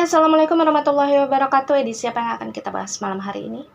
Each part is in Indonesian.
Assalamualaikum warahmatullahi wabarakatuh. Edisi apa yang akan kita bahas malam hari ini?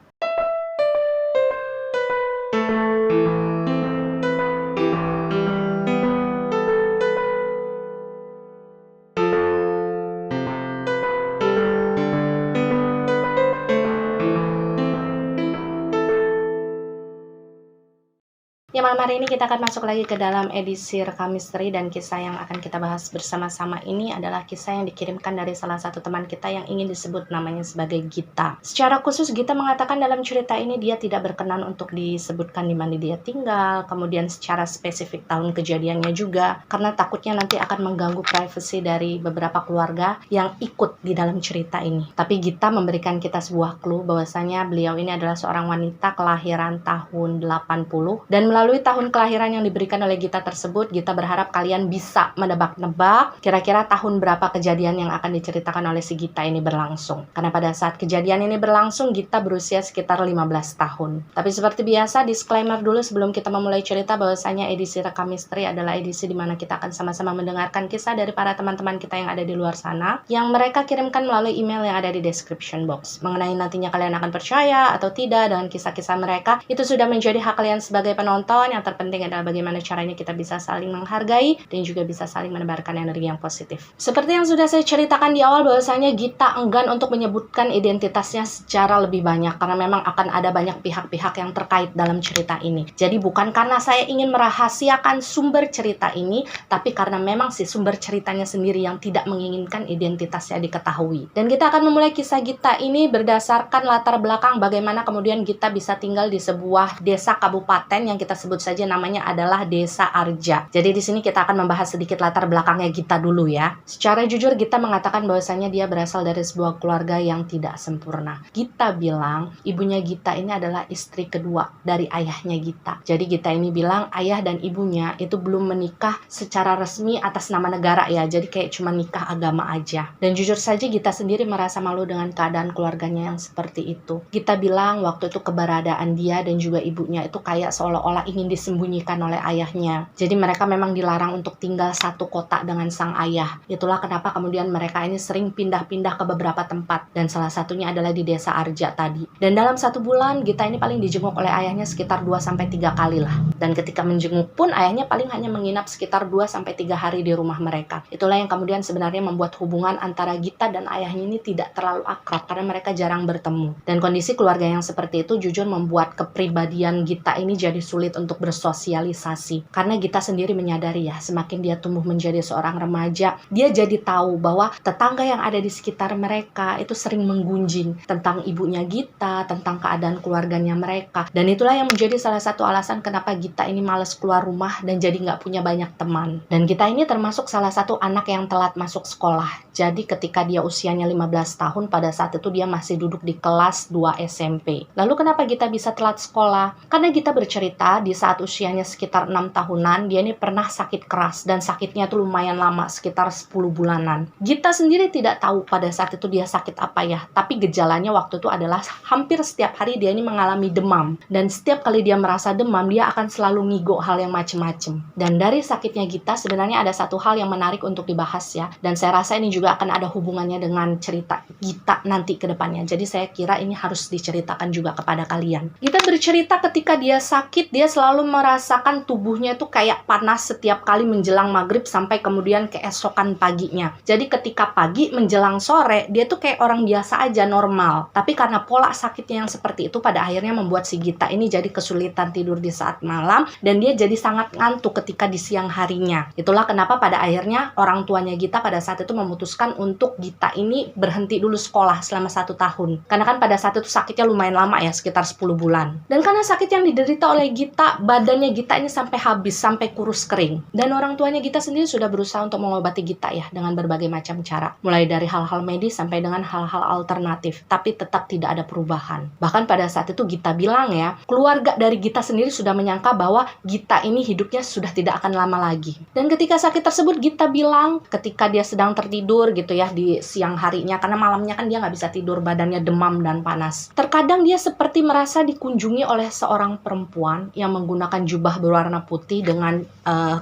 Ya, malam hari ini kita akan masuk lagi ke dalam edisi Rekam Misteri, dan kisah yang akan kita bahas bersama-sama ini adalah kisah yang dikirimkan dari salah satu teman kita yang ingin disebut namanya sebagai Gita. Secara khusus Gita mengatakan dalam cerita ini dia tidak berkenan untuk disebutkan di mana dia tinggal, kemudian secara spesifik tahun kejadiannya juga, karena takutnya nanti akan mengganggu privasi dari beberapa keluarga yang ikut di dalam cerita ini. Tapi Gita memberikan kita sebuah clue bahwasanya beliau ini adalah seorang wanita kelahiran tahun 80, dan melalui tahun kelahiran yang diberikan oleh Gita tersebut, Gita berharap kalian bisa menebak-nebak kira-kira tahun berapa kejadian yang akan diceritakan oleh si Gita ini berlangsung. Karena pada saat kejadian ini berlangsung, Gita berusia sekitar 15 tahun. Tapi seperti biasa, disclaimer dulu sebelum kita memulai cerita bahwasanya edisi Rekam Misteri adalah edisi di mana kita akan sama-sama mendengarkan kisah dari para teman-teman kita yang ada di luar sana, yang mereka kirimkan melalui email yang ada di description box. Mengenai nantinya kalian akan percaya atau tidak dengan kisah-kisah mereka, itu sudah menjadi hak kalian sebagai penonton. Yang terpenting adalah bagaimana caranya kita bisa saling menghargai dan juga bisa saling menebarkan energi yang positif. Seperti yang sudah saya ceritakan di awal bahwasanya Gita enggan untuk menyebutkan identitasnya secara lebih banyak karena memang akan ada banyak pihak-pihak yang terkait dalam cerita ini. Jadi bukan karena saya ingin merahasiakan sumber cerita ini, tapi karena memang si sumber ceritanya sendiri yang tidak menginginkan identitasnya diketahui. Dan kita akan memulai kisah Gita ini berdasarkan latar belakang bagaimana kemudian Gita bisa tinggal di sebuah desa kabupaten yang kita sebut saja namanya adalah Desa Arja. Jadi di sini kita akan membahas sedikit latar belakangnya Gita dulu ya. Secara jujur Gita mengatakan bahwasanya dia berasal dari sebuah keluarga yang tidak sempurna. Gita bilang ibunya Gita ini adalah istri kedua dari ayahnya Gita. Jadi Gita ini bilang ayah dan ibunya itu belum menikah secara resmi atas nama negara ya. Jadi kayak cuma nikah agama aja. Dan jujur saja Gita sendiri merasa malu dengan keadaan keluarganya yang seperti itu. Gita bilang waktu itu keberadaan dia dan juga ibunya itu kayak seolah-olah ingin disembunyikan oleh ayahnya. Jadi mereka memang dilarang untuk tinggal satu kota dengan sang ayah. Itulah kenapa kemudian mereka ini sering pindah-pindah ke beberapa tempat. Dan salah satunya adalah di Desa Arja tadi. Dan dalam 1 bulan Gita ini paling dijenguk oleh ayahnya sekitar 2-3 kali lah. Dan ketika menjenguk pun ayahnya paling hanya menginap sekitar 2-3 hari di rumah mereka. Itulah yang kemudian sebenarnya membuat hubungan antara Gita dan ayahnya ini tidak terlalu akrab karena mereka jarang bertemu. Dan kondisi keluarga yang seperti itu jujur membuat kepribadian Gita ini jadi sulit untuk bersosialisasi. Karena Gita sendiri menyadari ya, semakin dia tumbuh menjadi seorang remaja, dia jadi tahu bahwa tetangga yang ada di sekitar mereka itu sering menggunjing tentang ibunya Gita, tentang keadaan keluarganya mereka. Dan itulah yang menjadi salah satu alasan kenapa Gita ini malas keluar rumah dan jadi nggak punya banyak teman. Dan Gita ini termasuk salah satu anak yang telat masuk sekolah. Jadi ketika dia usianya 15 tahun, pada saat itu dia masih duduk di kelas 2 SMP. Lalu kenapa Gita bisa telat sekolah? Karena Gita bercerita di saat usianya sekitar 6 tahunan, dia ini pernah sakit keras dan sakitnya tuh lumayan lama, sekitar 10 bulanan. Gita sendiri tidak tahu pada saat itu dia sakit apa ya, tapi gejalanya waktu itu adalah hampir setiap hari dia ini mengalami demam. Dan setiap kali dia merasa demam, dia akan selalu ngigo hal yang macem-macem. Dan dari sakitnya Gita sebenarnya ada satu hal yang menarik untuk dibahas ya, dan saya rasa ini juga akan ada hubungannya dengan cerita Gita nanti ke depannya. Jadi saya kira ini harus diceritakan juga kepada kalian. Gita bercerita ketika dia sakit, dia selalu merasakan tubuhnya itu kayak panas setiap kali menjelang maghrib sampai kemudian keesokan paginya. Jadi ketika pagi menjelang sore, dia tuh kayak orang biasa aja, normal. Tapi karena pola sakitnya yang seperti itu, pada akhirnya membuat si Gita ini jadi kesulitan tidur di saat malam, dan dia jadi sangat ngantuk ketika di siang harinya. Itulah kenapa pada akhirnya orang tuanya Gita pada saat itu memutuskan untuk Gita ini berhenti dulu sekolah selama 1 tahun. Karena kan pada saat itu sakitnya lumayan lama ya, sekitar 10 bulan. Dan karena sakit yang diderita oleh Gita, badannya Gita ini sampai habis, sampai kurus kering. Dan orang tuanya Gita sendiri sudah berusaha untuk mengobati Gita ya, dengan berbagai macam cara. Mulai dari hal-hal medis sampai dengan hal-hal alternatif. Tapi tetap tidak ada perubahan. Bahkan pada saat itu Gita bilang ya, keluarga dari Gita sendiri sudah menyangka bahwa Gita ini hidupnya sudah tidak akan lama lagi. Dan ketika sakit tersebut Gita bilang, ketika dia sedang tertidur gitu ya di siang harinya, karena malamnya kan dia nggak bisa tidur, badannya demam dan panas. Terkadang dia seperti merasa dikunjungi oleh seorang perempuan yang menggunakan menggunakan jubah berwarna putih dengan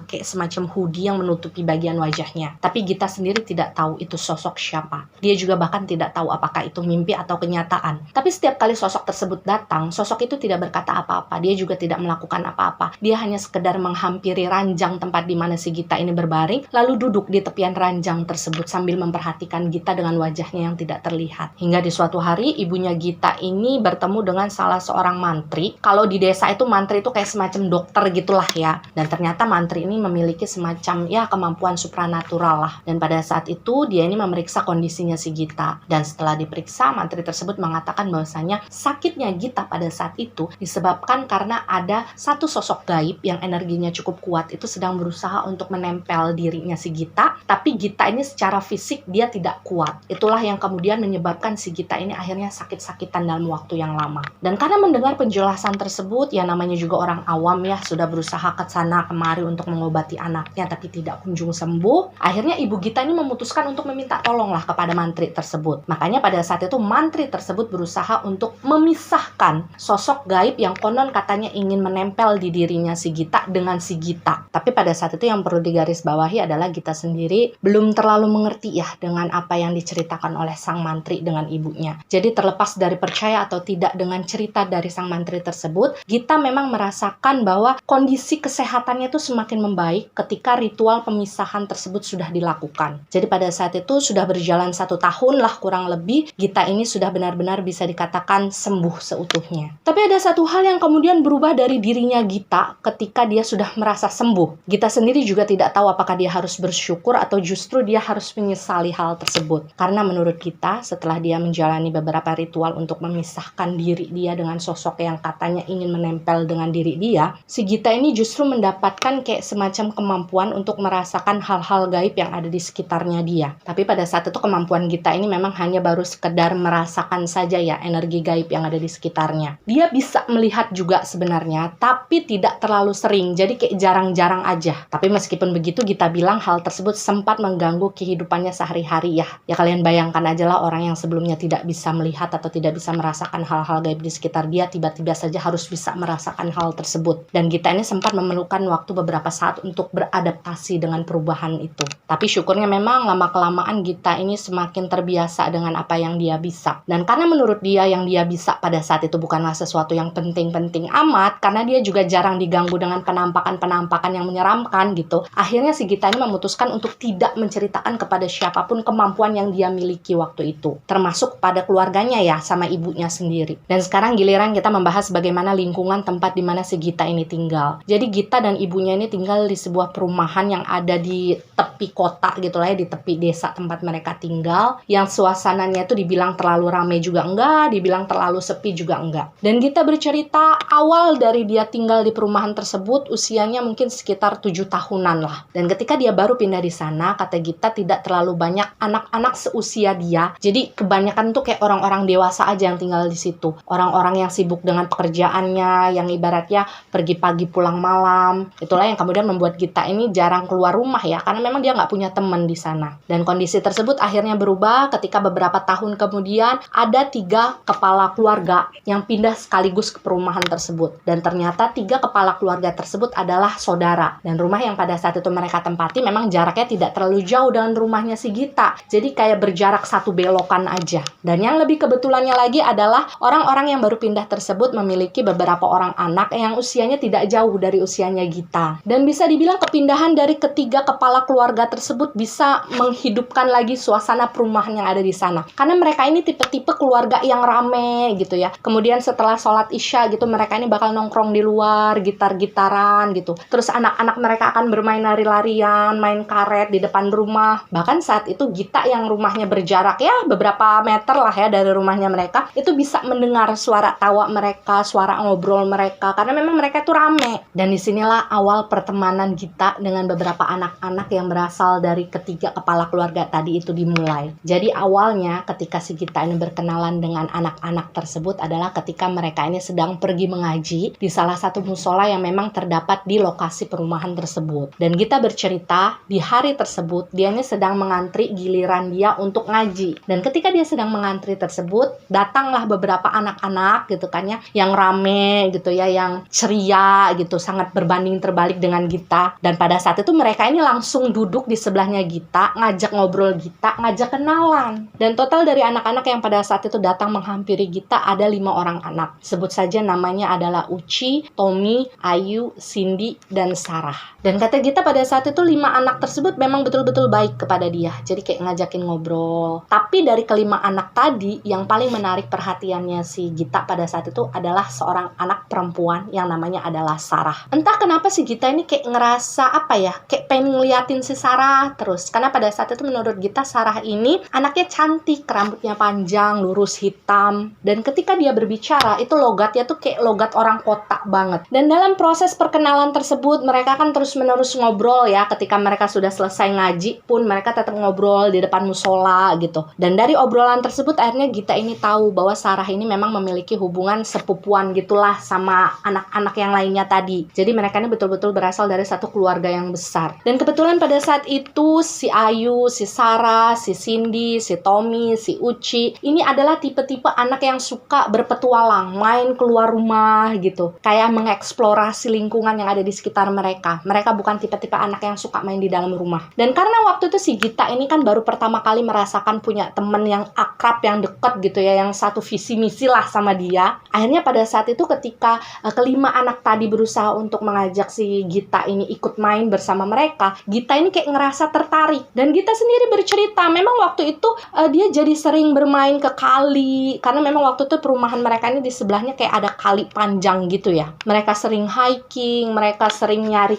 kayak semacam hoodie yang menutupi bagian wajahnya. Tapi Gita sendiri tidak tahu itu sosok siapa. Dia juga bahkan tidak tahu apakah itu mimpi atau kenyataan. Tapi setiap kali sosok tersebut datang, sosok itu tidak berkata apa-apa. Dia juga tidak melakukan apa-apa. Dia hanya sekedar menghampiri ranjang tempat di mana si Gita ini berbaring, lalu duduk di tepian ranjang tersebut sambil memperhatikan Gita dengan wajahnya yang tidak terlihat. Hingga di suatu hari, ibunya Gita ini bertemu dengan salah seorang mantri. Kalau di desa itu mantri itu kayak semacam dokter gitulah ya. Dan ternyata mantri ini memiliki semacam ya kemampuan supranatural lah. Dan pada saat itu dia ini memeriksa kondisinya si Gita. Dan setelah diperiksa, mantri tersebut mengatakan bahwasanya sakitnya Gita pada saat itu disebabkan karena ada satu sosok gaib yang energinya cukup kuat itu sedang berusaha untuk menempel dirinya si Gita. Tapi Gita ini secara fisik dia tidak kuat. Itulah yang kemudian menyebabkan si Gita ini akhirnya sakit-sakitan dalam waktu yang lama. Dan karena mendengar penjelasan tersebut, ya namanya juga orang awam ya, sudah berusaha ke sana kemari untuk mengobati anaknya tapi tidak kunjung sembuh. Akhirnya ibu Gita ini memutuskan untuk meminta tolonglah kepada mantri tersebut. Makanya pada saat itu mantri tersebut berusaha untuk memisahkan sosok gaib yang konon katanya ingin menempel di dirinya si Gita dengan si Gita. Tapi pada saat itu yang perlu digarisbawahi adalah Gita sendiri belum terlalu mengerti ya dengan apa yang diceritakan oleh sang mantri dengan ibunya. Jadi terlepas dari percaya atau tidak dengan cerita dari sang mantri tersebut, Gita memang merasakan bahwa kondisi kesehatannya itu semakin membaik ketika ritual pemisahan tersebut sudah dilakukan. Jadi pada saat itu sudah berjalan 1 tahun lah kurang lebih, Gita ini sudah benar-benar bisa dikatakan sembuh seutuhnya. Tapi ada satu hal yang kemudian berubah dari dirinya Gita ketika dia sudah merasa sembuh. Gita sendiri juga tidak tahu apakah dia harus bersyukur atau justru dia harus menyesali hal tersebut. Karena menurut Gita, setelah dia menjalani beberapa ritual untuk memisahkan diri dia dengan sosok yang katanya ingin menempel dengan diri dia, si Gita ini justru mendapatkan kayak semacam kemampuan untuk merasakan hal-hal gaib yang ada di sekitarnya dia. Tapi pada saat itu kemampuan Gita ini memang hanya baru sekedar merasakan saja ya energi gaib yang ada di sekitarnya. Dia bisa melihat juga sebenarnya, tapi tidak terlalu sering, jadi kayak jarang-jarang aja. Tapi meskipun begitu, Gita bilang hal tersebut sempat mengganggu kehidupannya sehari-hari ya. Ya kalian bayangkan aja lah orang yang sebelumnya tidak bisa melihat atau tidak bisa merasakan hal-hal gaib di sekitar dia, tiba-tiba saja harus bisa merasakan hal tersebut. Dan Gita ini sempat memerlukan waktu beberapa saat untuk beradaptasi dengan perubahan itu. Tapi syukurnya memang lama-kelamaan Gita ini semakin terbiasa dengan apa yang dia bisa. Dan karena menurut dia yang dia bisa pada saat itu bukanlah sesuatu yang penting-penting amat, karena dia juga jarang diganggu dengan penampakan-penampakan yang menyeramkan gitu. Akhirnya si Gita ini memutuskan untuk tidak menceritakan kepada siapapun kemampuan yang dia miliki waktu itu. Termasuk pada keluarganya ya, sama ibunya sendiri. Dan sekarang giliran kita membahas bagaimana lingkungan tempat di mana si Gita ini tinggal. Jadi Gita dan ibunya ini tinggal di sebuah perumahan yang ada di tepi kota gitu lah ya, di tepi desa tempat mereka tinggal, yang suasananya itu dibilang terlalu ramai juga enggak, dibilang terlalu sepi juga enggak. Dan Gita bercerita awal dari dia tinggal di perumahan tersebut usianya mungkin sekitar 7 tahunan lah. Dan ketika dia baru pindah di sana, kata Gita tidak terlalu banyak anak-anak seusia dia. Jadi kebanyakan tuh kayak orang-orang dewasa aja yang tinggal di situ. Orang-orang yang sibuk dengan pekerjaannya, yang ibaratnya pergi pagi pulang malam. Itulah yang kemudian membuat Gita ini jarang keluar rumah ya, karena memang dia nggak punya teman di sana. Dan kondisi tersebut akhirnya berubah ketika beberapa tahun kemudian ada 3 kepala keluarga yang pindah sekaligus ke perumahan tersebut. Dan ternyata 3 kepala keluarga tersebut adalah saudara. Dan rumah yang pada saat itu mereka tempati memang jaraknya tidak terlalu jauh dengan rumahnya si Gita. Jadi kayak berjarak 1 belokan aja. Dan yang lebih kebetulannya lagi adalah orang-orang yang baru pindah tersebut memiliki beberapa orang anak yang usianya tidak jauh dari usianya Gita. Dan bisa dibilang kepindahan dari ketiga kepala keluarga tersebut bisa menghidupkan lagi suasana perumahan yang ada di sana. Karena mereka ini tipe-tipe keluarga yang rame gitu ya. Kemudian setelah sholat isya gitu, mereka ini bakal nongkrong di luar, gitar-gitaran gitu. Terus anak-anak mereka akan bermain lari-larian, main karet di depan rumah. Bahkan saat itu Gita yang rumahnya berjarak ya beberapa meter lah ya dari rumahnya mereka, itu bisa mendengar suara tawa mereka, suara ngobrol mereka, karena memang mereka itu rame. Dan disinilah awal pertemanan Gita dengan beberapa anak-anak yang berasal dari ketiga kepala keluarga tadi itu dimulai. Jadi awalnya ketika si Gita ini berkenalan dengan anak-anak tersebut adalah ketika mereka ini sedang pergi mengaji di salah satu musola yang memang terdapat di lokasi perumahan tersebut. Dan Gita bercerita di hari tersebut dia ini sedang mengantri giliran dia untuk ngaji. Dan ketika dia sedang mengantri tersebut, datanglah beberapa anak-anak gitu kan ya, yang rame gitu ya, yang ceria gitu, sangat berbanding terbalik dengan Gita. Dan pada saat itu mereka ini langsung duduk di sebelahnya Gita, ngajak ngobrol Gita, ngajak kenalan. Dan total dari anak-anak yang pada saat itu datang menghampiri Gita ada 5 orang anak. Sebut saja namanya adalah Uci, Tommy, Ayu, Cindy, dan Sarah. Dan kata Gita pada saat itu 5 anak tersebut memang betul-betul baik kepada dia. Jadi kayak ngajakin ngobrol. Tapi dari kelima anak tadi, yang paling menarik perhatiannya si Gita pada saat itu adalah seorang anak perempuan yang namanya adalah Sarah. Entah kenapa si Gita ini kayak ngerasa kayak pengen ngeliatin si Sarah terus. Karena pada saat itu menurut Gita, Sarah ini anaknya cantik, rambutnya panjang, lurus, hitam. Dan ketika dia berbicara, itu logatnya tuh kayak logat orang kota banget. Dan dalam proses perkenalan tersebut, mereka kan terus-menerus ngobrol ya. Ketika mereka sudah selesai ngaji pun, mereka tetap ngobrol di depan musola gitu. Dan dari obrolan tersebut, akhirnya Gita ini tahu bahwa Sarah ini memang memiliki hubungan sepupuan gitulah sama anak-anak yang lainnya tadi. Jadi mereka ini betul-betul berasal dari satu keluarga yang besar. Dan kebetulan pada saat itu si Ayu, si Sarah, si Cindy, si Tommy, si Uci ini adalah tipe-tipe anak yang suka berpetualang, main keluar rumah gitu, kayak mengeksplorasi lingkungan yang ada di sekitar mereka. Mereka bukan tipe-tipe anak yang suka main di dalam rumah. Dan karena waktu itu si Gita ini kan baru pertama kali merasakan punya temen yang akrab, yang deket gitu ya, yang satu visi misi lah sama dia. Akhirnya pada saat itu ketika kelima anak tadi berusaha untuk mengajak si Gita ini ikut main bersama mereka, Gita ini kayak ngerasa tertarik. Dan Gita sendiri bercerita, memang waktu itu dia jadi sering bermain ke kali, karena memang waktu itu perumahan mereka ini di sebelahnya kayak ada kali panjang gitu ya. Mereka sering hiking, mereka sering nyari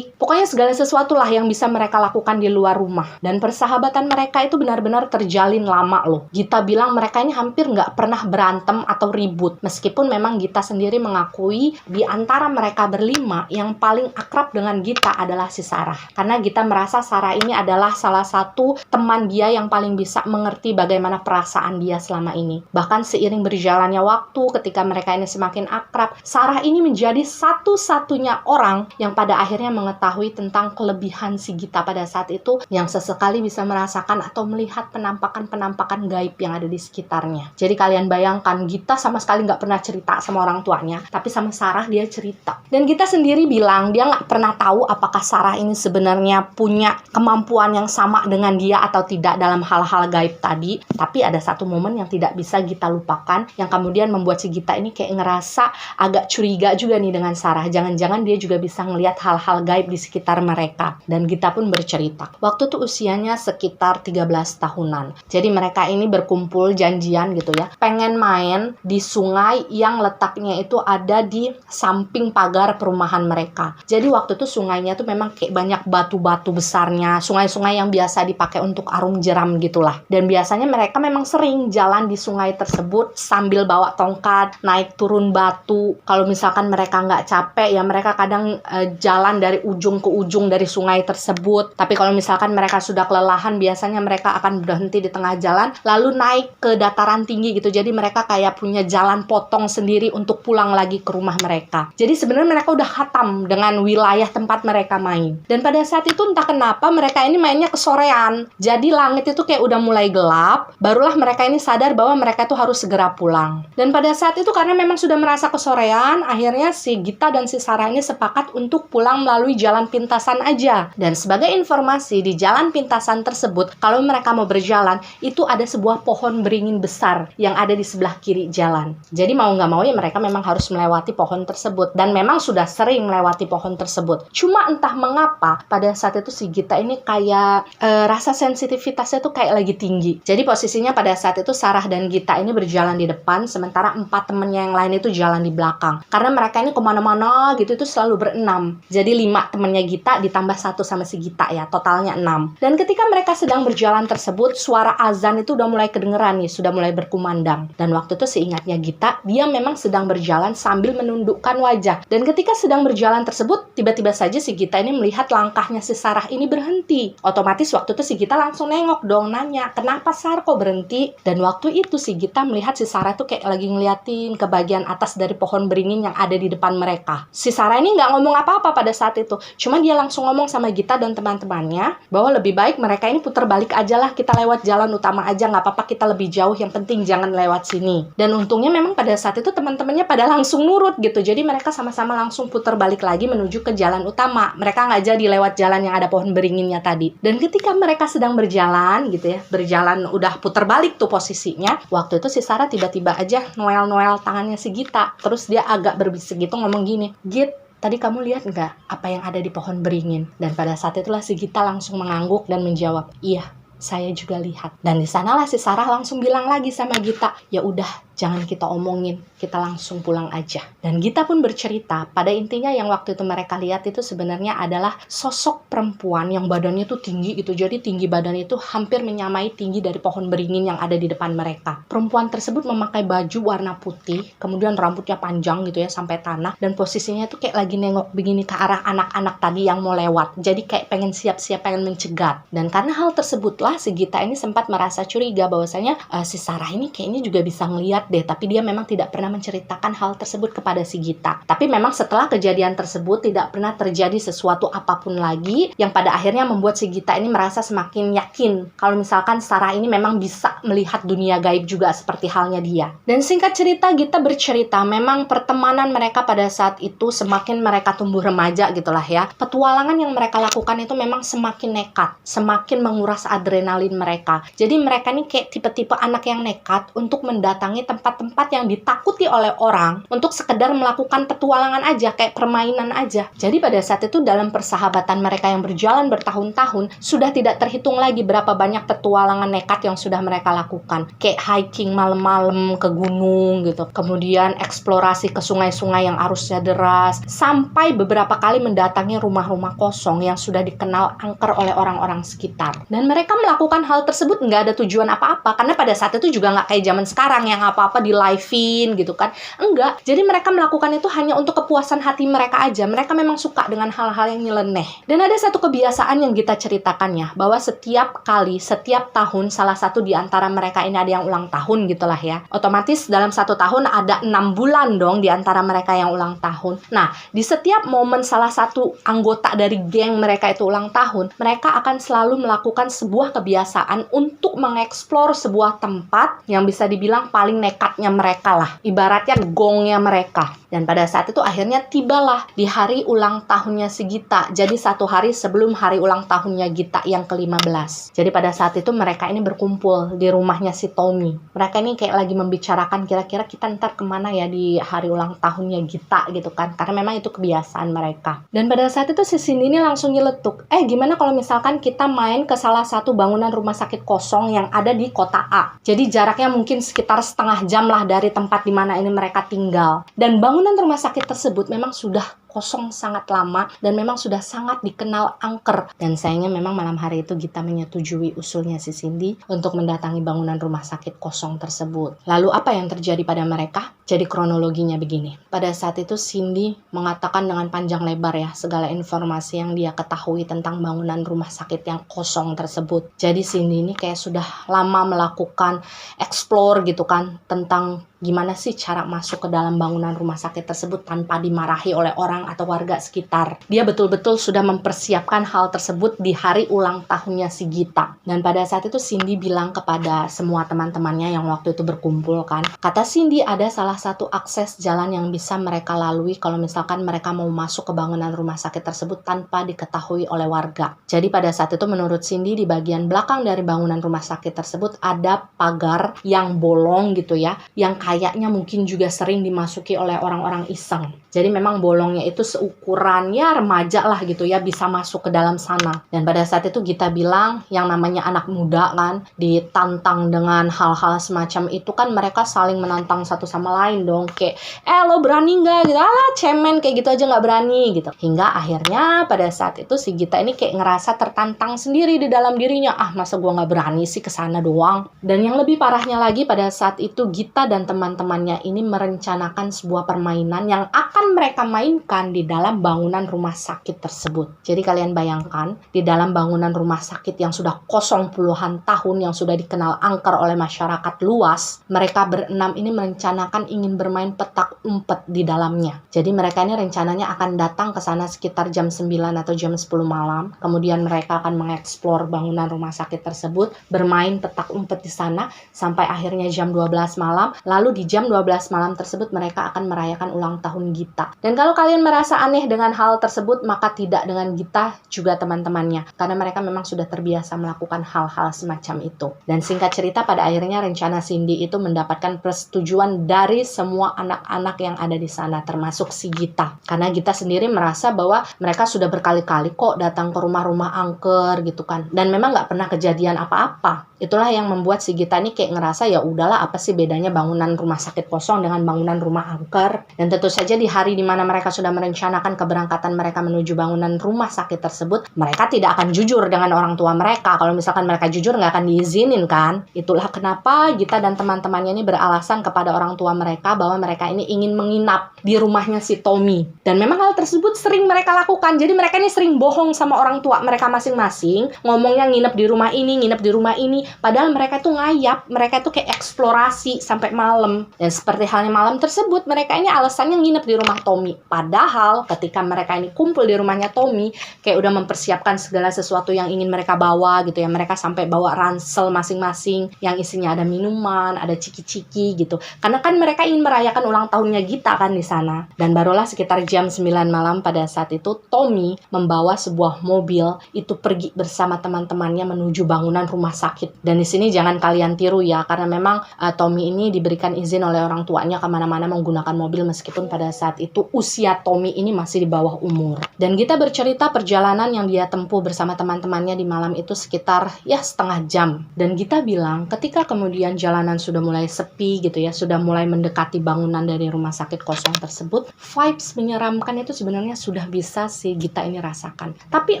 pokoknya segala sesuatu lah yang bisa mereka lakukan di luar rumah. Dan persahabatan mereka itu benar-benar terjalin lama loh. Gita bilang mereka ini hampir nggak pernah berantem atau ribut. Meskipun memang Gita sendiri mengakui di antara mereka berlima yang paling akrab dengan Gita adalah si Sarah. Karena Gita merasa Sarah ini adalah salah satu teman dia yang paling bisa mengerti bagaimana perasaan dia selama ini. Bahkan seiring berjalannya waktu, ketika mereka ini semakin akrab, Sarah ini menjadi satu-satunya orang yang pada akhirnya mengetahui tentang kelebihan si Gita pada saat itu, yang sesekali bisa merasakan atau melihat penampakan-penampakan gaib yang ada di sekitarnya. Jadi kalian bayangkan, Gita sama sekali nggak pernah cerita sama orang tuanya, tapi sama Sarah dia cerita. Dan Gita sendiri bilang dia nggak pernah tahu apakah Sarah ini sebenarnya punya kemampuan yang sama dengan dia atau tidak dalam hal-hal gaib tadi. Tapi ada satu momen yang tidak bisa Gita lupakan, yang kemudian membuat si Gita ini kayak ngerasa agak curiga juga nih dengan Sarah. Jangan-jangan dia juga bisa ngelihat hal-hal gaib di sekitar mereka. Dan Gita pun bercerita, waktu itu usianya sekitar 13 tahunan. Jadi mereka ini berkumpul janjian gitu ya, pengen main di sungai yang letaknya itu ada di samping pagar perumahan mereka. Jadi waktu itu sungainya tuh memang kayak banyak batu-batu besarnya, sungai-sungai yang biasa dipakai untuk arum jeram gitulah. Dan biasanya mereka memang sering jalan di sungai tersebut sambil bawa tongkat, naik turun batu. Kalau misalkan mereka nggak capek ya, mereka kadang jalan dari ujung ke ujung dari sungai tersebut. Tapi kalau misalkan mereka sudah kelelahan, biasanya mereka akan berhenti di tengah jalan lalu naik ke dataran tinggi gitu. Jadi mereka kayak punya jalan potong sendiri untuk pulang lagi ke rumah mereka. Jadi sebenarnya mereka udah khatam dengan wilayah tempat mereka main. Dan pada saat itu entah kenapa mereka ini mainnya kesorean. Jadi langit itu kayak udah mulai gelap, barulah mereka ini sadar bahwa mereka tuh harus segera pulang. Dan pada saat itu karena memang sudah merasa kesorean, akhirnya si Gita dan si Sarah ini sepakat untuk pulang melalui jalan pintasan aja. Dan sebagai informasi, di jalan pintasan tersebut, kalau mereka mau berjalan, itu ada sebuah pohon beringin besar yang ada di sebelah kiri jalan. Jadi mau nggak mau ya mereka memang harus melewati pohon tersebut. Dan memang sudah sering melewati pohon tersebut. Cuma entah mengapa, pada saat itu si Gita ini kayak rasa sensitivitasnya tuh kayak lagi tinggi. Jadi posisinya pada saat itu Sarah dan Gita ini berjalan di depan, sementara 4 temennya yang lain itu jalan di belakang. Karena mereka ini kemana-mana gitu itu selalu berenam. Jadi 5 temennya Gita ditambah 1 sama si Gita ya, totalnya 6. Dan ketika mereka sedang berjalan tersebut, suara azan itu udah mulai kedengeran nih, sudah mulai berkumandang. Dan waktu itu seingatnya Gita, dia memang sedang berjalan sambil menundukkan wajah. Dan ketika sedang berjalan tersebut, tiba-tiba saja si Gita ini melihat langkahnya si Sarah ini berhenti. Otomatis waktu itu si Gita langsung nengok dong, nanya, kenapa Sarah kok berhenti? Dan waktu itu si Gita melihat si Sarah itu kayak lagi ngeliatin ke bagian atas dari pohon beringin yang ada di depan mereka. Si Sarah ini nggak ngomong apa-apa pada saat saat itu. Cuma dia langsung ngomong sama Gita dan teman-temannya bahwa lebih baik mereka ini putar balik aja lah, kita lewat jalan utama aja, nggak apa-apa kita lebih jauh, yang penting jangan lewat sini. Dan untungnya memang pada saat itu teman-temannya pada langsung nurut gitu. Jadi mereka sama-sama langsung putar balik lagi menuju ke jalan utama. Mereka nggak jadi lewat jalan yang ada pohon beringinnya tadi. Dan ketika mereka sedang berjalan gitu ya, berjalan udah putar balik tuh posisinya, waktu itu si Sarah tiba-tiba aja noel-noel tangannya si Gita. Terus dia agak berbisik gitu ngomong gini, "Git, tadi kamu lihat nggak apa yang ada di pohon beringin?" Dan pada saat itulah si Gita langsung mengangguk dan menjawab, "Iya, saya juga lihat." Dan di sanalah si Sarah langsung bilang lagi sama Gita, "Ya udah, jangan kita omongin, kita langsung pulang aja." Dan Gita pun bercerita, pada intinya yang waktu itu mereka lihat itu sebenarnya adalah sosok perempuan yang badannya tuh tinggi gitu. Jadi tinggi badan itu hampir menyamai tinggi dari pohon beringin yang ada di depan mereka. Perempuan tersebut memakai baju warna putih, kemudian rambutnya panjang gitu ya sampai tanah, dan posisinya tuh kayak lagi nengok begini ke arah anak-anak tadi yang mau lewat. Jadi kayak pengen siap-siap, pengen mencegat. Dan karena hal tersebutlah si Gita ini sempat merasa curiga bahwasanya si Sarah ini kayaknya juga bisa ngeliat deh, tapi dia memang tidak pernah menceritakan hal tersebut kepada si Gita. Tapi memang setelah kejadian tersebut tidak pernah terjadi sesuatu apapun lagi yang pada akhirnya membuat si Gita ini merasa semakin yakin kalau misalkan Sarah ini memang bisa melihat dunia gaib juga seperti halnya dia. Dan singkat cerita, Gita bercerita memang pertemanan mereka pada saat itu semakin mereka tumbuh remaja gitulah ya. Petualangan yang mereka lakukan itu memang semakin nekat, semakin menguras adrenalin mereka. Jadi mereka ini kayak tipe-tipe anak yang nekat untuk mendatangi tempat-tempat yang ditakuti oleh orang untuk sekedar melakukan petualangan aja, kayak permainan aja. Jadi pada saat itu dalam persahabatan mereka yang berjalan bertahun-tahun, sudah tidak terhitung lagi berapa banyak petualangan nekat yang sudah mereka lakukan. Kayak hiking malam-malam ke gunung gitu, kemudian eksplorasi ke sungai-sungai yang arusnya deras, sampai beberapa kali mendatangi rumah-rumah kosong yang sudah dikenal angker oleh orang-orang sekitar. Dan mereka melakukan hal tersebut nggak ada tujuan apa-apa, karena pada saat itu juga nggak kayak zaman sekarang yang apa-apa di live-in gitu kan. Enggak, jadi mereka melakukan itu hanya untuk kepuasan hati mereka aja. Mereka memang suka dengan hal-hal yang nyeleneh. Dan ada satu kebiasaan yang kita ceritakannya, bahwa setiap kali, setiap tahun salah satu di antara mereka ini ada yang ulang tahun gitulah ya. Otomatis dalam satu tahun ada 6 bulan dong di antara mereka yang ulang tahun. Nah, di setiap momen salah satu anggota dari geng mereka itu ulang tahun, mereka akan selalu melakukan sebuah kebiasaan untuk mengeksplor sebuah tempat yang bisa dibilang paling nekatnya mereka lah, ibaratnya gongnya mereka. Dan pada saat itu akhirnya tibalah di hari ulang tahunnya si Gita. Jadi satu hari sebelum hari ulang tahunnya Gita yang ke-15. Jadi pada saat itu mereka ini berkumpul di rumahnya si Tommy. Mereka ini kayak lagi membicarakan kira-kira kita ntar kemana ya di hari ulang tahunnya Gita gitu kan. Karena memang itu kebiasaan mereka. Dan pada saat itu si Cindy ini langsung nyeletuk, gimana kalau misalkan kita main ke salah satu bangunan rumah sakit kosong yang ada di kota A. Jadi jaraknya mungkin sekitar setengah jam lah dari tempat di mana ini mereka tinggal. Dan bangunan rumah sakit tersebut memang sudah kosong sangat lama dan memang sudah sangat dikenal angker. Dan sayangnya memang malam hari itu Gita menyetujui usulnya si Cindy untuk mendatangi bangunan rumah sakit kosong tersebut. Lalu apa yang terjadi pada mereka? Jadi kronologinya begini. Pada saat itu Cindy mengatakan dengan panjang lebar ya segala informasi yang dia ketahui tentang bangunan rumah sakit yang kosong tersebut. Jadi Cindy ini kayak sudah lama melakukan explore gitu kan tentang gimana sih cara masuk ke dalam bangunan rumah sakit tersebut tanpa dimarahi oleh orang atau warga sekitar. Dia betul-betul sudah mempersiapkan hal tersebut di hari ulang tahunnya si Gita. Dan pada saat itu Cindy bilang kepada semua teman-temannya yang waktu itu berkumpul kan. Kata Cindy ada salah satu akses jalan yang bisa mereka lalui kalau misalkan mereka mau masuk ke bangunan rumah sakit tersebut tanpa diketahui oleh warga. Jadi pada saat itu menurut Cindy di bagian belakang dari bangunan rumah sakit tersebut ada pagar yang bolong gitu ya. Yang kayaknya mungkin juga sering dimasuki oleh orang-orang iseng. Jadi memang bolongnya itu seukuran ya remaja lah gitu ya bisa masuk ke dalam sana. Dan pada saat itu Gita bilang yang namanya anak muda kan ditantang dengan hal-hal semacam itu kan mereka saling menantang satu sama lain dong. Kayak lo berani gak gitu, alah cemen kayak gitu aja gak berani gitu. Hingga akhirnya pada saat itu si Gita ini kayak ngerasa tertantang sendiri di dalam dirinya. Masa gue gak berani sih kesana doang. Dan yang lebih parahnya lagi pada saat itu Gita dan teman teman-temannya ini merencanakan sebuah permainan yang akan mereka mainkan di dalam bangunan rumah sakit tersebut. Jadi kalian bayangkan, di dalam bangunan rumah sakit yang sudah kosong puluhan tahun, yang sudah dikenal angker oleh masyarakat luas, mereka berenam ini merencanakan ingin bermain petak umpet di dalamnya. Jadi mereka ini rencananya akan datang ke sana sekitar jam 9 atau jam 10 malam. Kemudian mereka akan mengeksplor bangunan rumah sakit tersebut, bermain petak umpet di sana sampai akhirnya jam 12 malam. Lalu di jam 12 malam tersebut mereka akan merayakan ulang tahun Gita. Dan kalau kalian merasa aneh dengan hal tersebut, maka tidak dengan Gita juga teman-temannya, karena mereka memang sudah terbiasa melakukan hal-hal semacam itu. Dan singkat cerita, pada akhirnya rencana Cindy itu mendapatkan persetujuan dari semua anak-anak yang ada di sana, termasuk si Gita. Karena Gita sendiri merasa bahwa mereka sudah berkali-kali kok datang ke rumah-rumah angker gitu kan, dan memang nggak pernah kejadian apa-apa. Itulah yang membuat si Gita ini kayak ngerasa, ya udahlah, apa sih bedanya bangunan rumah sakit kosong dengan bangunan rumah angker. Dan tentu saja di hari dimana mereka sudah merencanakan keberangkatan mereka menuju bangunan rumah sakit tersebut, mereka tidak akan jujur dengan orang tua mereka. Kalau misalkan mereka jujur, nggak akan diizinin kan. Itulah kenapa Gita dan teman-temannya ini beralasan kepada orang tua mereka bahwa mereka ini ingin menginap di rumahnya si Tommy. Dan memang hal tersebut sering mereka lakukan. Jadi mereka ini sering bohong sama orang tua mereka masing-masing, ngomongnya nginep di rumah ini, nginep di rumah ini. Padahal mereka tuh ngayap, mereka tuh kayak eksplorasi sampai malam. Dan seperti halnya malam tersebut, mereka ini alasannya nginep di rumah Tommy. Padahal ketika mereka ini kumpul di rumahnya Tommy, kayak udah mempersiapkan segala sesuatu yang ingin mereka bawa gitu ya. Mereka sampai bawa ransel masing-masing yang isinya ada minuman, ada ciki-ciki gitu. Karena kan mereka ingin merayakan ulang tahunnya Gita kan di sana. Dan barulah sekitar jam 9 malam pada saat itu, Tommy membawa sebuah mobil itu pergi bersama teman-temannya menuju bangunan rumah sakit. Dan di sini jangan kalian tiru ya, karena memang Tommy ini diberikan izin oleh orang tuanya kemana-mana menggunakan mobil meskipun pada saat itu usia Tommy ini masih di bawah umur. Dan kita bercerita perjalanan yang dia tempuh bersama teman-temannya di malam itu sekitar ya setengah jam. Dan kita bilang ketika kemudian jalanan sudah mulai sepi gitu ya, sudah mulai mendekati bangunan dari rumah sakit kosong tersebut, vibes menyeramkan itu sebenarnya sudah bisa si Gita ini rasakan. Tapi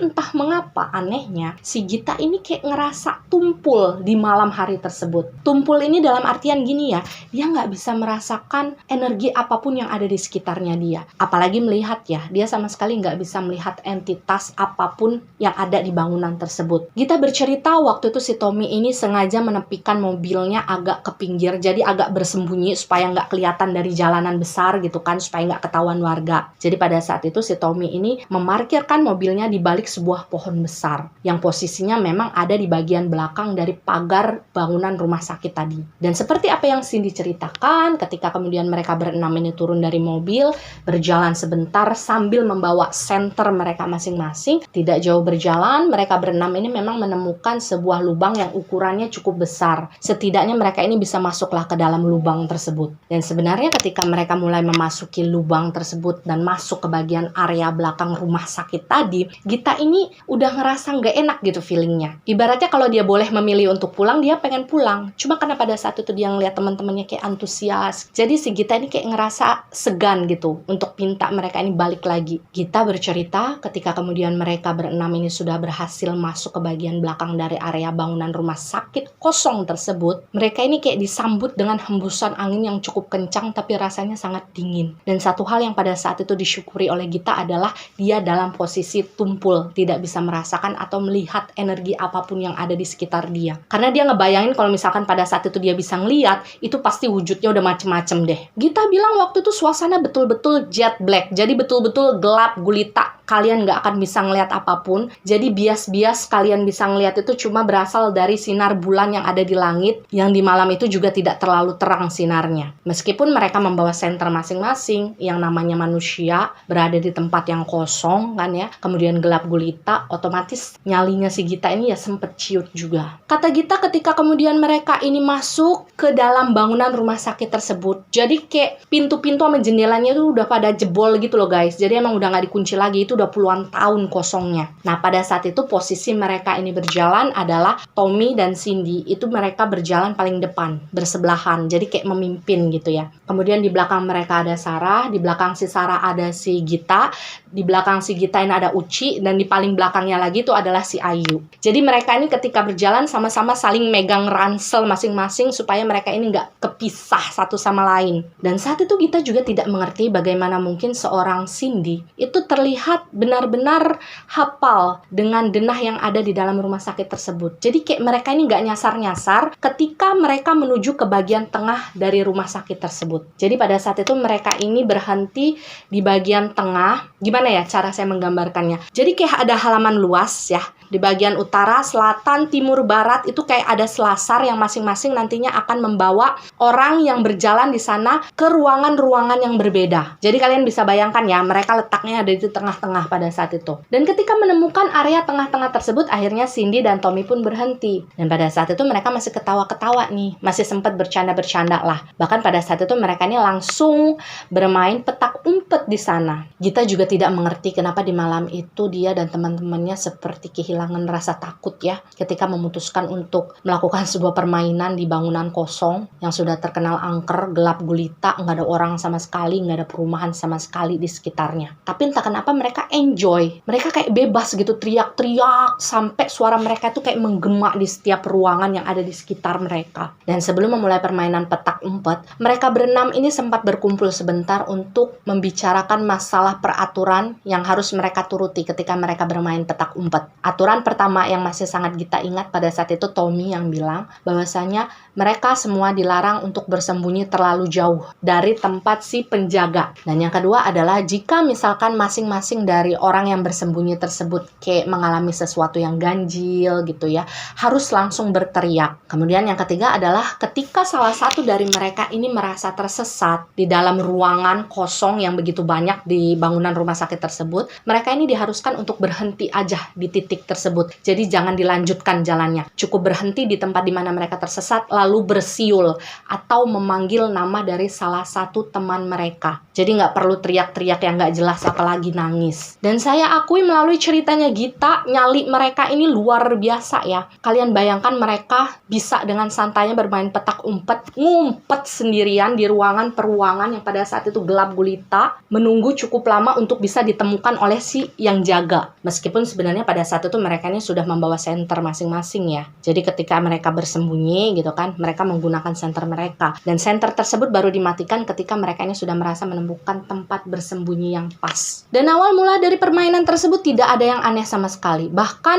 entah mengapa anehnya si Gita ini kayak ngerasa tumpul di malam hari tersebut. Tumpul ini dalam artian gini ya, dia nggak bisa merasakan energi apapun yang ada di sekitarnya dia. Apalagi melihat ya, dia sama sekali nggak bisa melihat entitas apapun yang ada di bangunan tersebut. Gita bercerita waktu itu si Tommy ini sengaja menepikan mobilnya agak ke pinggir, jadi agak bersembunyi supaya nggak kelihatan dari jalanan besar gitu kan, supaya nggak ketahuan warga. Jadi pada saat itu si Tommy ini memarkirkan mobilnya di balik sebuah pohon besar, yang posisinya memang ada di bagian belakang dari pagar bangunan rumah sakit tadi. Dan seperti apa yang Cindy ceritakan, ketika kemudian mereka berenam ini turun dari mobil, berjalan sebentar sambil membawa senter mereka masing-masing, tidak jauh berjalan, mereka berenam ini memang menemukan sebuah lubang yang ukurannya cukup besar. Setidaknya mereka ini bisa masuklah ke dalam lubang tersebut. Dan sebenarnya ketika mereka mulai memasuki lubang tersebut dan masuk ke bagian area belakang rumah sakit tadi, Gita ini udah ngerasa nggak enak gitu feelingnya. Ibaratnya kalau dia boleh memilih untuk pulang, dia pengen pulang. Cuma karena pada saat itu dia ngeliat teman-temannya kayak antusias, jadi si Gita ini kayak ngerasa segan gitu untuk minta mereka ini balik lagi. Gita bercerita ketika kemudian mereka berenam ini sudah berhasil masuk ke bagian belakang dari area bangunan rumah sakit kosong tersebut, mereka ini kayak disambut dengan hembusan angin yang cukup kencang tapi rasanya sangat dingin. Dan satu hal yang pada saat itu disyukuri oleh Gita adalah dia dalam posisi tumpul, tidak bisa merasakan atau melihat energi apapun yang ada di sekitar dia. Karena dia ngebayangin kalau misalkan pada saat itu dia bisa ngeliat, itu pasti wujudnya udah macem-macem deh. Gita bilang waktu itu suasana betul-betul jet black, jadi betul-betul gelap gulita. Kalian nggak akan bisa ngeliat apapun. Jadi bias-bias kalian bisa ngeliat itu cuma berasal dari sinar bulan yang ada di langit, yang di malam itu juga tidak terlalu terang sinarnya. Meskipun mereka membawa senter masing-masing, yang namanya manusia berada di tempat yang kosong kan ya, kemudian gelap gulita, otomatis nyalinya si Gita ini ya sempet ciut juga. Kata Gita ketika kemudian mereka ini masuk ke dalam bangunan rumah sakit tersebut, jadi kayak pintu-pintu sama jendelanya itu udah pada jebol gitu loh guys. Jadi emang udah nggak dikunci lagi, itu udah puluhan tahun kosongnya. Nah pada saat itu posisi mereka ini berjalan adalah Tommy dan Cindy, itu mereka berjalan paling depan, bersebelahan, jadi kayak memimpin gitu ya. Kemudian di belakang mereka ada Sarah, di belakang si Sarah ada si Gita, di belakang si Gita ini ada Uci, dan di paling belakangnya lagi itu adalah si Ayu. Jadi mereka ini ketika berjalan sama sama-sama saling megang ransel masing-masing supaya mereka ini nggak kepisah satu sama lain. Dan saat itu Gita juga tidak mengerti bagaimana mungkin seorang Cindy itu terlihat benar-benar hafal dengan denah yang ada di dalam rumah sakit tersebut. Jadi kayak mereka ini nggak nyasar-nyasar ketika mereka menuju ke bagian tengah dari rumah sakit tersebut. Jadi pada saat itu mereka ini berhenti di bagian tengah. Gimana ya cara saya menggambarkannya? Jadi kayak ada halaman luas ya. Di bagian utara, selatan, timur, barat itu kayak ada selasar yang masing-masing nantinya akan membawa orang yang berjalan di sana ke ruangan-ruangan yang berbeda. Jadi kalian bisa bayangkan ya, mereka letaknya ada di tengah-tengah pada saat itu. Dan ketika menemukan area tengah-tengah tersebut, akhirnya Cindy dan Tommy pun berhenti. Dan pada saat itu mereka masih ketawa-ketawa nih, masih sempat bercanda-bercanda lah. Bahkan pada saat itu mereka ini langsung bermain petak umpet di sana. Gita juga tidak mengerti kenapa di malam itu dia dan teman-temannya seperti kehilangan rasa takut ya ketika memutuskan untuk melakukan sebuah permainan di bangunan kosong yang sudah terkenal angker, gelap gulita, nggak ada orang sama sekali, nggak ada perumahan sama sekali di sekitarnya. Tapi entah kenapa mereka enjoy, mereka kayak bebas gitu, teriak-teriak sampai suara mereka itu kayak menggema di setiap ruangan yang ada di sekitar mereka. Dan sebelum memulai permainan petak umpet, mereka berenam ini sempat berkumpul sebentar untuk membicarakan masalah peraturan yang harus mereka turuti ketika mereka bermain petak umpet. Aturan pertama yang masih sangat Gita ingat pada saat itu Tommy yang bilang bahwasanya mereka semua dilarang untuk bersembunyi terlalu jauh dari tempat si penjaga. Dan yang kedua adalah jika misalkan masing-masing dari orang yang bersembunyi tersebut kayak mengalami sesuatu yang ganjil gitu ya, harus langsung berteriak. Kemudian yang ketiga adalah ketika salah satu dari mereka ini merasa tersesat di dalam ruangan kosong yang begitu banyak di bangunan rumah sakit tersebut, mereka ini diharuskan untuk berhenti aja di titik tersebut. Jadi jangan dilanjutkan jalannya. Cukup berhenti di tempat di mana mereka tersesat lalu bersiul atau memanggil nama dari salah satu teman mereka. Jadi nggak perlu teriak-teriak yang nggak jelas apalagi nangis. Dan saya akui melalui ceritanya Gita, nyali mereka ini luar biasa ya. Kalian bayangkan mereka bisa dengan santainya bermain petak umpet, ngumpet sendirian di ruangan per ruangan yang pada saat itu gelap gulita, menunggu cukup lama untuk bisa ditemukan oleh si yang jaga. Meskipun sebenarnya pada saat itu mereka ini sudah membawa senter masing-masing ya. Jadi ketika mereka bersembunyi gitu kan, mereka menggunakan senter mereka. Dan senter tersebut baru dimatikan ketika mereka ini sudah merasa menemukan tempat bersembunyi yang pas. Dan awal mula dari permainan tersebut tidak ada yang aneh sama sekali. Bahkan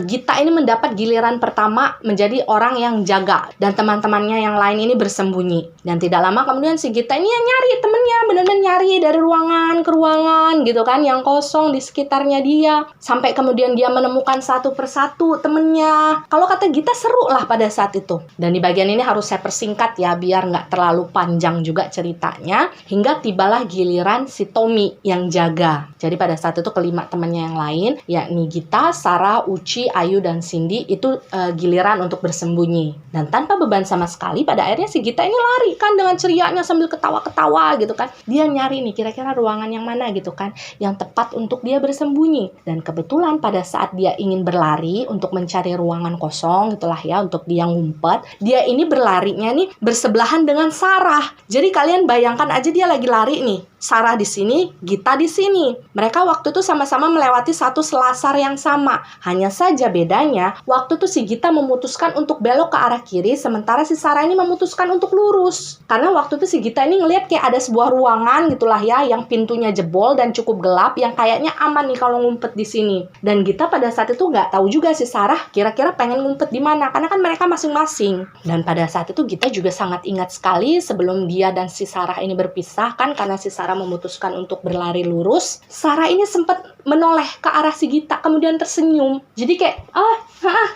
Gita ini mendapat giliran pertama menjadi orang yang jaga. Dan teman-temannya yang lain ini bersembunyi. Dan tidak lama kemudian si Gita ini ya nyari temennya, benar-benar nyari dari ruangan ke ruangan gitu kan, yang kosong di sekitarnya dia. Sampai kemudian dia menemukan satu persatu temennya. Kalau kata Gita seru lah pada saat itu. Dan di bagian ini harus saya persingkat ya biar nggak terlalu panjang juga ceritanya. Hingga tibalah giliran si Tommy yang jaga. Jadi pada saat itu kelima temannya yang lain, yakni Gita, Sarah, Uci, Ayu, dan Cindy itu giliran untuk bersembunyi. Dan tanpa beban sama sekali pada akhirnya si Gita ini lari kan dengan cerianya sambil ketawa-ketawa gitu kan. Dia nyari nih kira-kira ruangan yang mana gitu kan yang tepat untuk dia bersembunyi. Dan kebetulan pada saat dia ingin berlari untuk mencari ruangan kosong gitulah ya, untuk dia ngumpet, dia ini berlarinya nih bersebelahan dengan Sarah. Jadi kalian bayangkan aja dia lagi lari nih, Sarah di sini, Gita di sini. Mereka waktu itu sama-sama melewati satu selasar yang sama. Hanya saja bedanya, waktu itu si Gita memutuskan untuk belok ke arah kiri, sementara si Sarah ini memutuskan untuk lurus. Karena waktu itu si Gita ini ngelihat kayak ada sebuah ruangan gitulah ya, yang pintunya jebol dan cukup gelap, yang kayaknya aman nih kalau ngumpet di sini. Dan Gita pada saat itu nggak tahu juga si Sarah kira-kira pengen ngumpet di mana, karena kan mereka masing-masing. Dan pada saat itu Gita juga sangat ingat sekali sebelum dia dan si Sarah ini berpisah kan, karena si Sarah memutuskan untuk berlari lurus. Sarah ini sempat menoleh ke arah si Gita kemudian tersenyum. Jadi kayak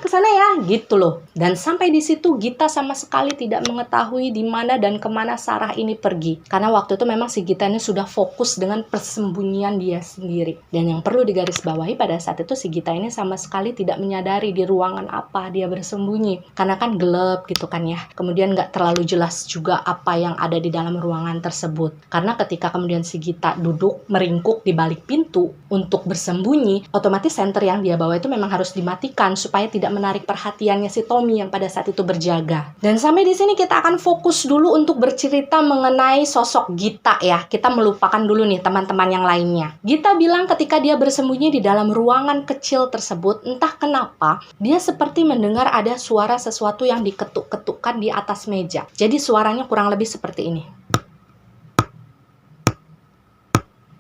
kesana ya gitu loh. Dan sampai di situ Gita sama sekali tidak mengetahui di mana dan kemana Sarah ini pergi. Karena waktu itu memang si Gita ini sudah fokus dengan persembunyian dia sendiri. Dan yang perlu digarisbawahi pada saat itu si Gita ini sama sekali tidak menyadari di ruangan apa dia bersembunyi. Karena kan gelap gitu kan ya. Kemudian nggak terlalu jelas juga apa yang ada di dalam ruangan tersebut. Karena ketika kemudian si Gita duduk meringkuk di balik pintu untuk untuk bersembunyi, otomatis senter yang dia bawa itu memang harus dimatikan supaya tidak menarik perhatiannya si Tommy yang pada saat itu berjaga. Dan sampai di sini kita akan fokus dulu untuk bercerita mengenai sosok Gita ya. Kita melupakan dulu nih teman-teman yang lainnya. Gita bilang ketika dia bersembunyi di dalam ruangan kecil tersebut, entah kenapa dia seperti mendengar ada suara sesuatu yang diketuk-ketukkan di atas meja. Jadi suaranya kurang lebih seperti ini.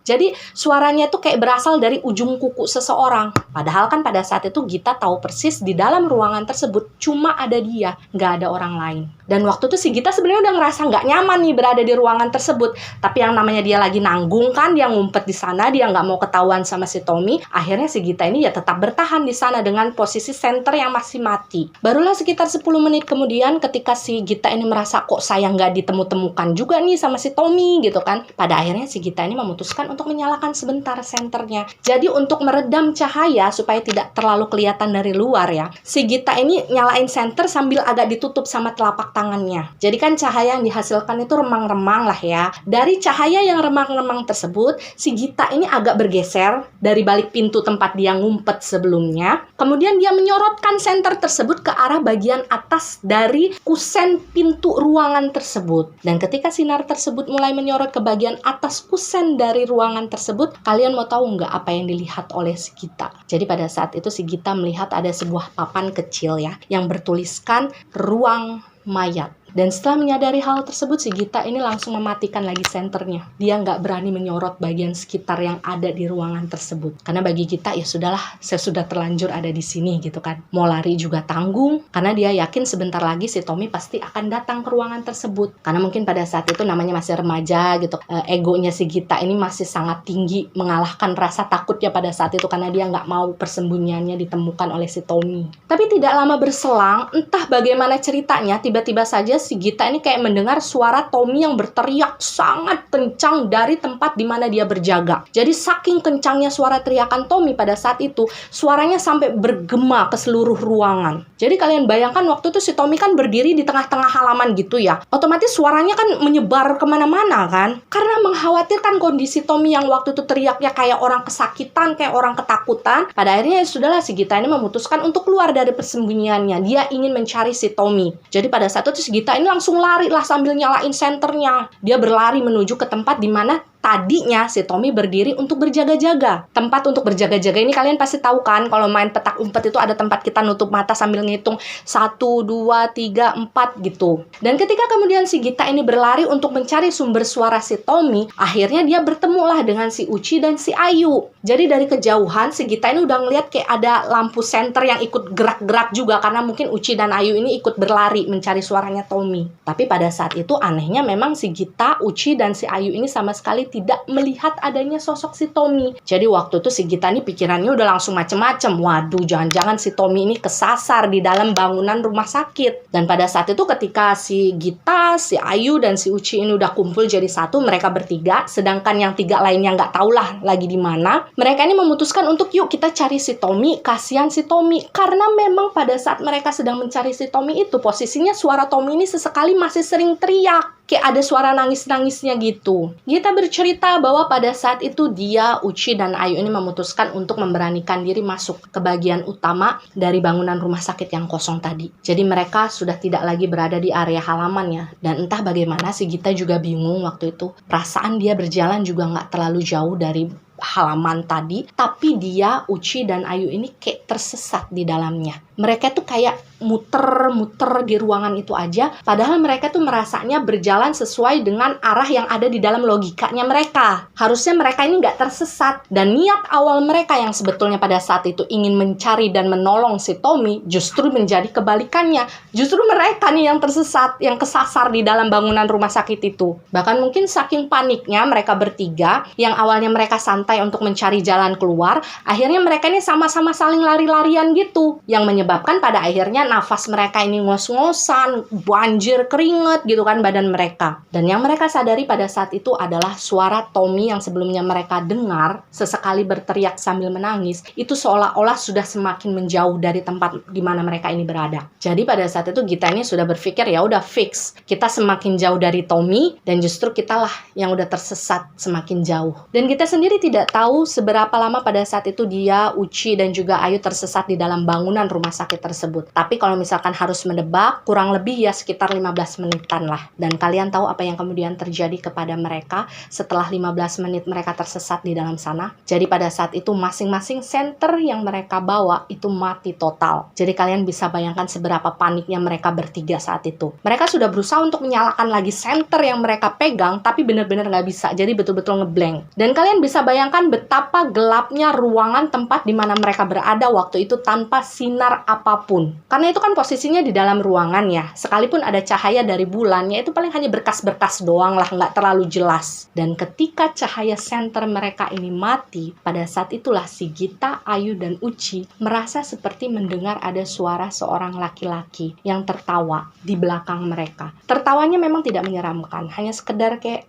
Jadi suaranya itu kayak berasal dari ujung kuku seseorang. Padahal kan pada saat itu Gita tahu persis di dalam ruangan tersebut cuma ada dia, nggak ada orang lain. Dan waktu itu si Gita sebenarnya udah ngerasa nggak nyaman nih berada di ruangan tersebut. Tapi yang namanya dia lagi nanggung kan, dia ngumpet di sana, dia nggak mau ketahuan sama si Tommy. Akhirnya si Gita ini ya tetap bertahan di sana dengan posisi senter yang masih mati. Barulah sekitar 10 menit kemudian ketika si Gita ini merasa kok saya nggak ditemu-temukan juga nih sama si Tommy gitu kan. Pada akhirnya si Gita ini memutuskan untuk menyalakan sebentar senternya. Jadi untuk meredam cahaya supaya tidak terlalu kelihatan dari luar ya, si Gita ini nyalain senter sambil agak ditutup sama telapak tangannya. Jadi kan cahaya yang dihasilkan itu remang-remang lah ya. Dari cahaya yang remang-remang tersebut, si Gita ini agak bergeser dari balik pintu tempat dia ngumpet sebelumnya. Kemudian dia menyorotkan senter tersebut ke arah bagian atas dari kusen pintu ruangan tersebut. Dan ketika sinar tersebut mulai menyorot ke bagian atas kusen dari ruangan tersebut, kalian mau tahu nggak apa yang dilihat oleh si Gita? Jadi pada saat itu si Gita melihat ada sebuah papan kecil ya, yang bertuliskan ruang mayat. Dan setelah menyadari hal tersebut, si Gita ini langsung mematikan lagi senternya. Dia nggak berani menyorot bagian sekitar yang ada di ruangan tersebut. Karena bagi Gita, ya sudahlah, saya sudah terlanjur ada di sini gitu kan. Mau lari juga tanggung, karena dia yakin sebentar lagi si Tommy pasti akan datang ke ruangan tersebut. Karena mungkin pada saat itu namanya masih remaja gitu. Egonya si Gita ini masih sangat tinggi, mengalahkan rasa takutnya pada saat itu. Karena dia nggak mau persembunyiannya ditemukan oleh si Tommy. Tapi tidak lama berselang, entah bagaimana ceritanya, tiba-tiba saja si Gita ini kayak mendengar suara Tommy yang berteriak sangat kencang dari tempat di mana dia berjaga. Jadi saking kencangnya suara teriakan Tommy pada saat itu, suaranya sampai bergema ke seluruh ruangan. Jadi kalian bayangkan waktu itu si Tommy kan berdiri di tengah-tengah halaman gitu ya. Otomatis suaranya kan menyebar kemana-mana kan. Karena mengkhawatirkan kondisi Tommy yang waktu itu teriaknya kayak orang kesakitan, kayak orang ketakutan. Pada akhirnya ya sudahlah, si Gita ini memutuskan untuk keluar dari persembunyiannya. Dia ingin mencari si Tommy. Jadi pada saat itu si Gita ini langsung lari lah sambil nyalain senternya. Dia berlari menuju ke tempat di mana tadinya si Tommy berdiri untuk berjaga-jaga. Tempat untuk berjaga-jaga ini kalian pasti tahu kan, kalau main petak umpet itu ada tempat kita nutup mata sambil ngitung 1, 2, 3, 4 gitu. Dan ketika kemudian si Gita ini berlari untuk mencari sumber suara si Tommy, akhirnya dia bertemulah dengan si Uci dan si Ayu. Jadi dari kejauhan si Gita ini udah ngeliat kayak ada lampu senter yang ikut gerak-gerak juga, karena mungkin Uci dan Ayu ini ikut berlari mencari suaranya Tommy. Tapi pada saat itu anehnya memang si Gita, Uci, dan si Ayu ini sama sekali tidak melihat adanya sosok si Tommy. Jadi waktu itu si Gita ini pikirannya udah langsung macem-macem. Waduh, jangan-jangan si Tommy ini kesasar di dalam bangunan rumah sakit. Dan pada saat itu ketika si Gita, si Ayu, dan si Uci ini udah kumpul jadi satu, mereka bertiga, sedangkan yang 3 lainnya nggak tahulah lagi di mana. Mereka ini memutuskan untuk yuk kita cari si Tommy, kasihan si Tommy. Karena memang pada saat mereka sedang mencari si Tommy itu, posisinya suara Tommy ini sesekali masih sering teriak. Kayak ada suara nangis-nangisnya gitu. Gita bercerita bahwa pada saat itu dia, Uci, dan Ayu ini memutuskan untuk memberanikan diri masuk ke bagian utama dari bangunan rumah sakit yang kosong tadi. Jadi mereka sudah tidak lagi berada di area halamannya. Dan entah bagaimana si Gita juga bingung waktu itu. Perasaan dia berjalan juga nggak terlalu jauh dari halaman tadi, tapi dia, Uci, dan Ayu ini kayak tersesat di dalamnya. Mereka tuh kayak muter-muter di ruangan itu aja, padahal mereka tuh merasanya berjalan sesuai dengan arah yang ada di dalam logikanya mereka. Harusnya mereka ini nggak tersesat, dan niat awal mereka yang sebetulnya pada saat itu ingin mencari dan menolong si Tommy justru menjadi kebalikannya. Justru mereka nih yang tersesat, yang kesasar di dalam bangunan rumah sakit itu. Bahkan mungkin saking paniknya mereka bertiga, yang awalnya mereka santai untuk mencari jalan keluar, akhirnya mereka ini sama-sama saling lari-larian gitu, yang menyebabkan pada akhirnya nafas mereka ini ngos-ngosan, banjir keringet gitu kan badan mereka. Dan yang mereka sadari pada saat itu adalah suara Tommy yang sebelumnya mereka dengar sesekali berteriak sambil menangis, itu seolah-olah sudah semakin menjauh dari tempat di mana mereka ini berada. Jadi pada saat itu Gita ini sudah berpikir, ya udah fix, kita semakin jauh dari Tommy dan justru kitalah yang udah tersesat semakin jauh. Dan kita sendiri tidak tahu seberapa lama pada saat itu dia, Uci, dan juga Ayu tersesat di dalam bangunan rumah sakit tersebut. Tapi kalau misalkan harus menebak, kurang lebih ya sekitar 15 menitan lah. Dan kalian tahu apa yang kemudian terjadi kepada mereka setelah 15 menit mereka tersesat di dalam sana? Jadi pada saat itu masing-masing senter yang mereka bawa itu mati total. Jadi kalian bisa bayangkan seberapa paniknya mereka bertiga saat itu. Mereka sudah berusaha untuk menyalakan lagi senter yang mereka pegang, tapi benar-benar nggak bisa. Jadi betul-betul ngeblank. Dan kalian bisa bayangkan betapa gelapnya ruangan tempat di mana mereka berada waktu itu tanpa sinar apapun. Karena itu kan posisinya di dalam ruangan ya. Sekalipun ada cahaya dari bulan, ya itu paling hanya berkas-berkas doang lah, nggak terlalu jelas. Dan ketika cahaya senter mereka ini mati, pada saat itulah si Gita, Ayu, dan Uci merasa seperti mendengar ada suara seorang laki-laki yang tertawa di belakang mereka. Tertawanya memang tidak menyeramkan, hanya sekedar kayak